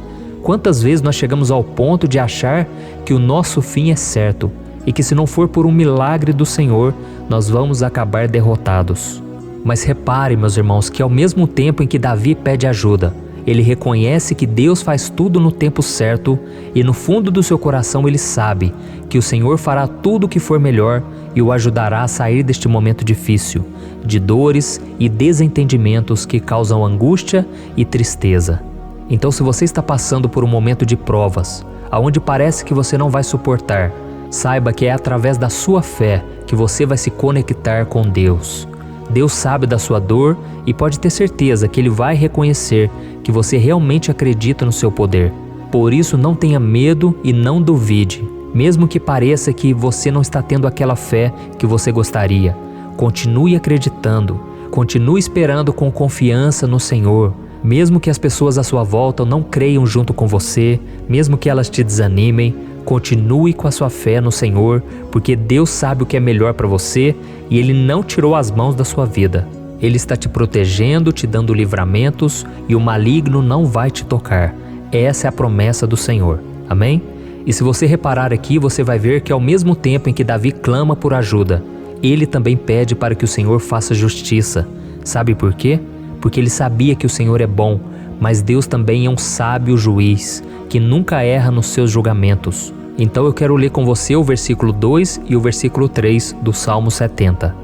Quantas vezes nós chegamos ao ponto de achar que o nosso fim é certo e que se não for por um milagre do Senhor, nós vamos acabar derrotados. Mas repare, meus irmãos, que ao mesmo tempo em que Davi pede ajuda, ele reconhece que Deus faz tudo no tempo certo e no fundo do seu coração ele sabe que o Senhor fará tudo o que for melhor e o ajudará a sair deste momento difícil, de dores e desentendimentos que causam angústia e tristeza. Então, se você está passando por um momento de provas, aonde parece que você não vai suportar, saiba que é através da sua fé que você vai se conectar com Deus. Deus sabe da sua dor e pode ter certeza que Ele vai reconhecer que você realmente acredita no seu poder. Por isso, não tenha medo e não duvide, mesmo que pareça que você não está tendo aquela fé que você gostaria. Continue acreditando, continue esperando com confiança no Senhor. Mesmo que as pessoas à sua volta não creiam junto com você, mesmo que elas te desanimem, continue com a sua fé no Senhor, porque Deus sabe o que é melhor para você e Ele não tirou as mãos da sua vida. Ele está te protegendo, te dando livramentos e o maligno não vai te tocar. Essa é a promessa do Senhor. Amém? E se você reparar aqui, você vai ver que ao mesmo tempo em que Davi clama por ajuda, ele também pede para que o Senhor faça justiça. Sabe por quê? Porque ele sabia que o Senhor é bom, mas Deus também é um sábio juiz, que nunca erra nos seus julgamentos. Então eu quero ler com você o versículo 2 e o versículo 3 do Salmo 70.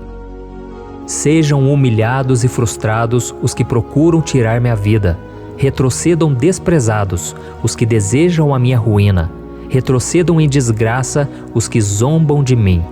Sejam humilhados e frustrados os que procuram tirar minha vida. Retrocedam desprezados os que desejam a minha ruína. Retrocedam em desgraça os que zombam de mim.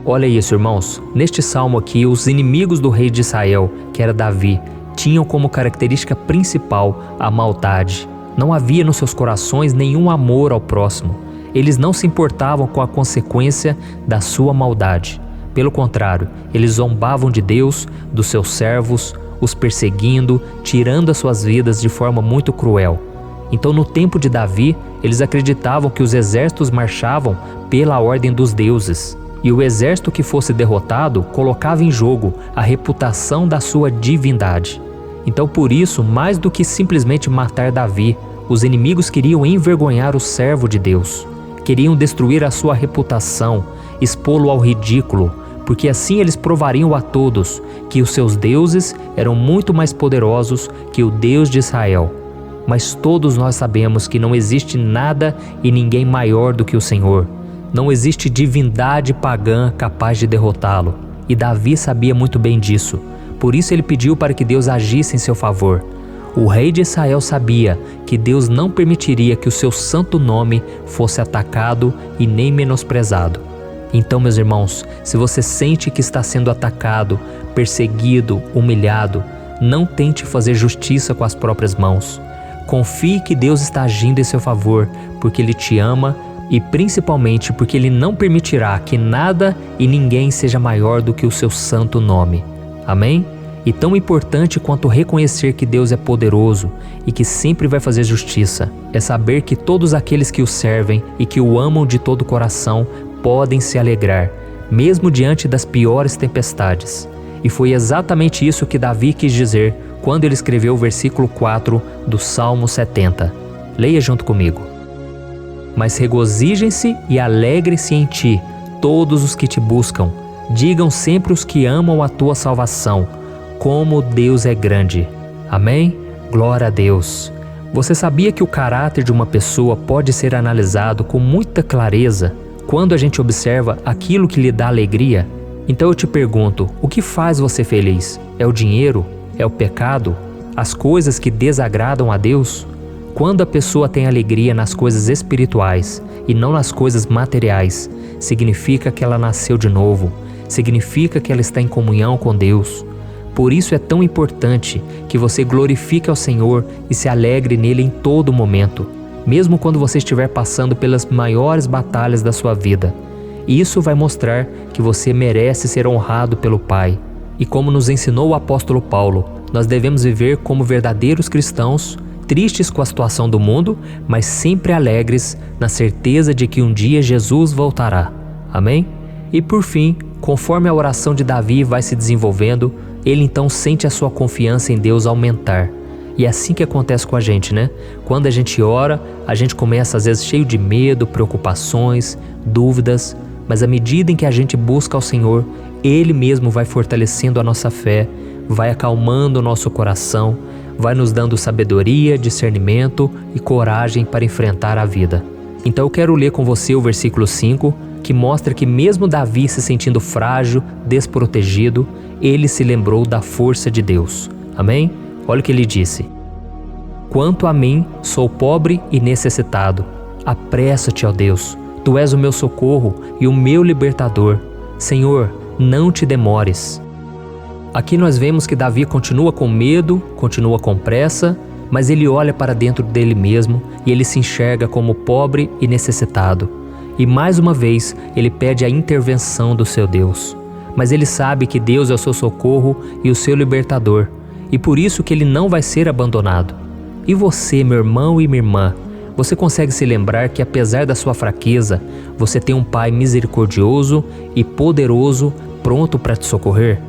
Olha isso, irmãos. Neste salmo aqui, os inimigos do rei de Israel, que era Davi, tinham como característica principal a maldade. Não havia nos seus corações nenhum amor ao próximo. Eles não se importavam com a consequência da sua maldade. Pelo contrário, eles zombavam de Deus, dos seus servos, os perseguindo, tirando as suas vidas de forma muito cruel. Então, no tempo de Davi, eles acreditavam que os exércitos marchavam pela ordem dos deuses. E o exército que fosse derrotado colocava em jogo a reputação da sua divindade. Então, por isso, mais do que simplesmente matar Davi, os inimigos queriam envergonhar o servo de Deus. Queriam destruir a sua reputação, expô-lo ao ridículo, porque assim eles provariam a todos que os seus deuses eram muito mais poderosos que o Deus de Israel. Mas todos nós sabemos que não existe nada e ninguém maior do que o Senhor. Não existe divindade pagã capaz de derrotá-lo. E Davi sabia muito bem disso. Por isso ele pediu para que Deus agisse em seu favor. O rei de Israel sabia que Deus não permitiria que o seu santo nome fosse atacado e nem menosprezado. Então, meus irmãos, se você sente que está sendo atacado, perseguido, humilhado, não tente fazer justiça com as próprias mãos. Confie que Deus está agindo em seu favor, porque Ele te ama e principalmente porque Ele não permitirá que nada e ninguém seja maior do que o seu santo nome. Amém? E tão importante quanto reconhecer que Deus é poderoso e que sempre vai fazer justiça, é saber que todos aqueles que o servem e que o amam de todo o coração podem se alegrar, mesmo diante das piores tempestades. E foi exatamente isso que Davi quis dizer quando ele escreveu o versículo 4 do Salmo 70. Leia junto comigo. Mas regozijem-se e alegrem-se em ti, todos os que te buscam. Digam sempre os que amam a tua salvação, como Deus é grande. Amém? Glória a Deus. Você sabia que o caráter de uma pessoa pode ser analisado com muita clareza quando a gente observa aquilo que lhe dá alegria? Então eu te pergunto, o que faz você feliz? É o dinheiro? É o pecado? As coisas que desagradam a Deus? Quando a pessoa tem alegria nas coisas espirituais e não nas coisas materiais, significa que ela nasceu de novo, significa que ela está em comunhão com Deus. Por isso é tão importante que você glorifique ao Senhor e se alegre nele em todo momento, mesmo quando você estiver passando pelas maiores batalhas da sua vida. Isso vai mostrar que você merece ser honrado pelo Pai. E como nos ensinou o apóstolo Paulo, nós devemos viver como verdadeiros cristãos, tristes com a situação do mundo, mas sempre alegres na certeza de que um dia Jesus voltará. Amém? E por fim, conforme a oração de Davi vai se desenvolvendo, ele então sente a sua confiança em Deus aumentar. E é assim que acontece com a gente, né? Quando a gente ora, a gente começa às vezes cheio de medo, preocupações, dúvidas, mas à medida em que a gente busca ao Senhor, Ele mesmo vai fortalecendo a nossa fé, vai acalmando o nosso coração, vai nos dando sabedoria, discernimento e coragem para enfrentar a vida. Então eu quero ler com você o versículo 5, que mostra que mesmo Davi se sentindo frágil, desprotegido, ele se lembrou da força de Deus. Amém? Olha o que ele disse. Quanto a mim, sou pobre e necessitado. Apressa-te, ó Deus. Tu és o meu socorro e o meu libertador. Senhor, não te demores. Aqui nós vemos que Davi continua com medo, continua com pressa, mas ele olha para dentro dele mesmo e ele se enxerga como pobre e necessitado. E mais uma vez ele pede a intervenção do seu Deus. Mas ele sabe que Deus é o seu socorro e o seu libertador, e por isso que ele não vai ser abandonado. E você, meu irmão e minha irmã, você consegue se lembrar que apesar da sua fraqueza, você tem um Pai misericordioso e poderoso pronto para te socorrer?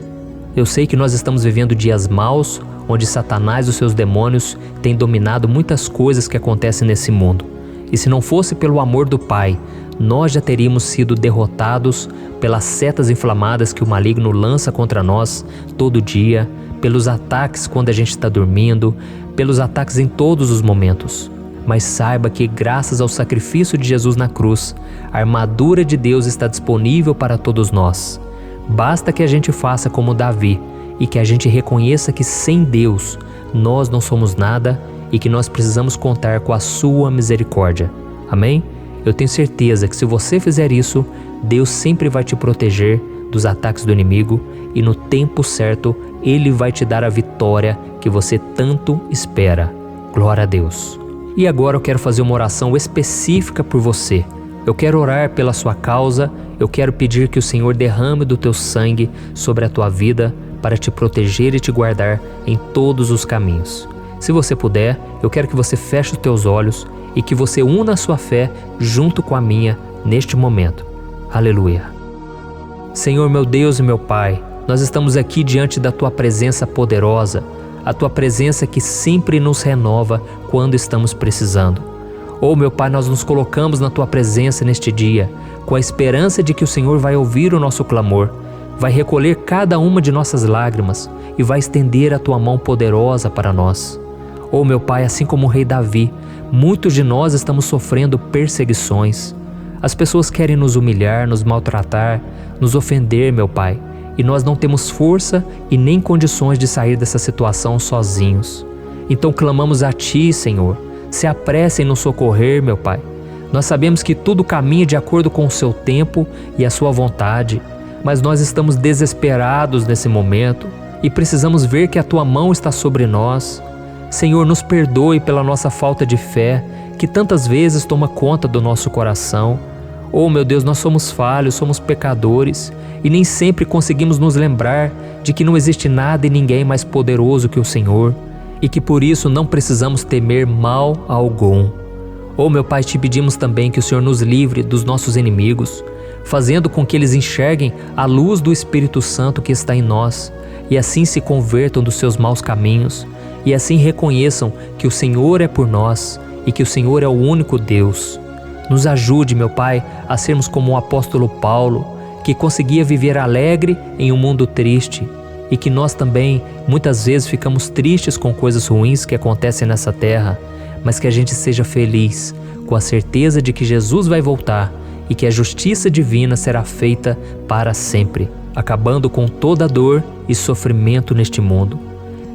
Eu sei que nós estamos vivendo dias maus, onde Satanás e os seus demônios têm dominado muitas coisas que acontecem nesse mundo. E se não fosse pelo amor do Pai, nós já teríamos sido derrotados pelas setas inflamadas que o maligno lança contra nós todo dia, pelos ataques quando a gente está dormindo, pelos ataques em todos os momentos. Mas saiba que graças ao sacrifício de Jesus na cruz, a armadura de Deus está disponível para todos nós. Basta que a gente faça como Davi e que a gente reconheça que sem Deus nós não somos nada e que nós precisamos contar com a sua misericórdia. Amém? Eu tenho certeza que se você fizer isso, Deus sempre vai te proteger dos ataques do inimigo e no tempo certo Ele vai te dar a vitória que você tanto espera. Glória a Deus. E agora eu quero fazer uma oração específica por você. Eu quero orar pela sua causa, eu quero pedir que o Senhor derrame do teu sangue sobre a tua vida para te proteger e te guardar em todos os caminhos. Se você puder, eu quero que você feche os teus olhos e que você una a sua fé junto com a minha neste momento. Aleluia. Senhor, meu Deus e meu Pai, nós estamos aqui diante da Tua presença poderosa, a Tua presença que sempre nos renova quando estamos precisando. Oh, meu Pai, nós nos colocamos na Tua presença neste dia, com a esperança de que o Senhor vai ouvir o nosso clamor, vai recolher cada uma de nossas lágrimas e vai estender a Tua mão poderosa para nós. Oh, meu Pai, assim como o rei Davi, muitos de nós estamos sofrendo perseguições. As pessoas querem nos humilhar, nos maltratar, nos ofender, meu Pai, e nós não temos força e nem condições de sair dessa situação sozinhos. Então clamamos a Ti, Senhor, se apresse em nos socorrer, meu Pai. Nós sabemos que tudo caminha de acordo com o Seu tempo e a Sua vontade, mas nós estamos desesperados nesse momento e precisamos ver que a Tua mão está sobre nós. Senhor, nos perdoe pela nossa falta de fé, que tantas vezes toma conta do nosso coração. Oh, meu Deus, nós somos falhos, somos pecadores e nem sempre conseguimos nos lembrar de que não existe nada e ninguém mais poderoso que o Senhor e que por isso não precisamos temer mal algum. Oh, meu Pai, te pedimos também que o Senhor nos livre dos nossos inimigos, fazendo com que eles enxerguem a luz do Espírito Santo que está em nós e assim se convertam dos seus maus caminhos e assim reconheçam que o Senhor é por nós e que o Senhor é o único Deus. Nos ajude, meu Pai, a sermos como o apóstolo Paulo, que conseguia viver alegre em um mundo triste, e que nós também, muitas vezes, ficamos tristes com coisas ruins que acontecem nessa terra, mas que a gente seja feliz, com a certeza de que Jesus vai voltar e que a justiça divina será feita para sempre, acabando com toda dor e sofrimento neste mundo.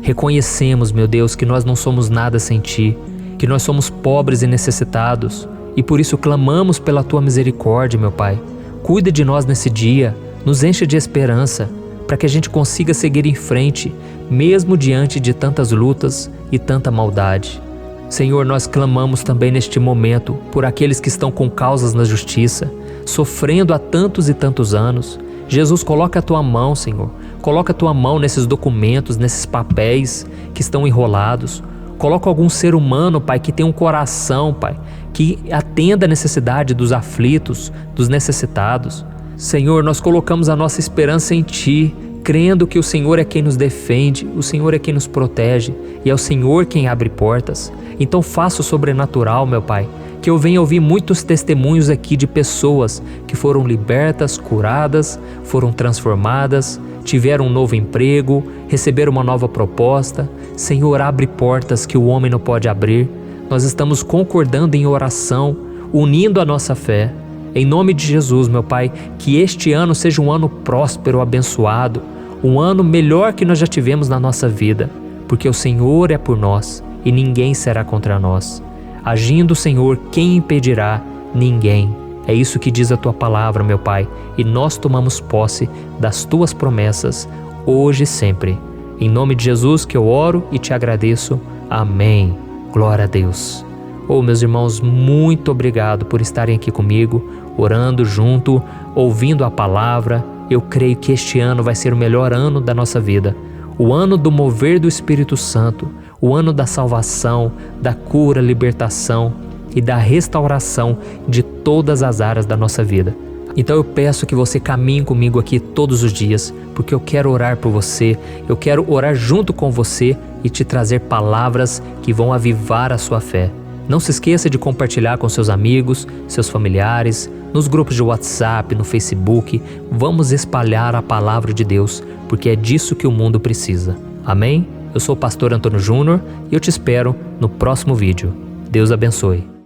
Reconhecemos, meu Deus, que nós não somos nada sem Ti, que nós somos pobres e necessitados, e por isso clamamos pela Tua misericórdia, meu Pai. Cuida de nós nesse dia, nos encha de esperança, para que a gente consiga seguir em frente, mesmo diante de tantas lutas e tanta maldade. Senhor, nós clamamos também neste momento por aqueles que estão com causas na justiça, sofrendo há tantos e tantos anos. Jesus, coloca a Tua mão, Senhor. Coloca a Tua mão nesses documentos, nesses papéis que estão enrolados. Coloca algum ser humano, Pai, que tem um coração, Pai, que atenda a necessidade dos aflitos, dos necessitados. Senhor, nós colocamos a nossa esperança em Ti, crendo que o Senhor é quem nos defende, o Senhor é quem nos protege e é o Senhor quem abre portas. Então faça o sobrenatural, meu Pai, que eu venha ouvir muitos testemunhos aqui de pessoas que foram libertas, curadas, foram transformadas, tiveram um novo emprego, receberam uma nova proposta. Senhor, abre portas que o homem não pode abrir. Nós estamos concordando em oração, unindo a nossa fé. Em nome de Jesus, meu Pai, que este ano seja um ano próspero, abençoado, um ano melhor que nós já tivemos na nossa vida, porque o Senhor é por nós e ninguém será contra nós. Agindo o Senhor, quem impedirá? Ninguém. É isso que diz a Tua palavra, meu Pai, e nós tomamos posse das Tuas promessas, hoje e sempre. Em nome de Jesus que eu oro e te agradeço. Amém. Glória a Deus. Meus irmãos, muito obrigado por estarem aqui comigo, orando junto, ouvindo a palavra. Eu creio que este ano vai ser o melhor ano da nossa vida. O ano do mover do Espírito Santo, o ano da salvação, da cura, libertação e da restauração de todas as áreas da nossa vida. Então eu peço que você caminhe comigo aqui todos os dias, porque eu quero orar por você, eu quero orar junto com você e te trazer palavras que vão avivar a sua fé. Não se esqueça de compartilhar com seus amigos, seus familiares, nos grupos de WhatsApp, no Facebook. Vamos espalhar a palavra de Deus, porque é disso que o mundo precisa. Amém? Eu sou o pastor Antônio Júnior e eu te espero no próximo vídeo. Deus abençoe.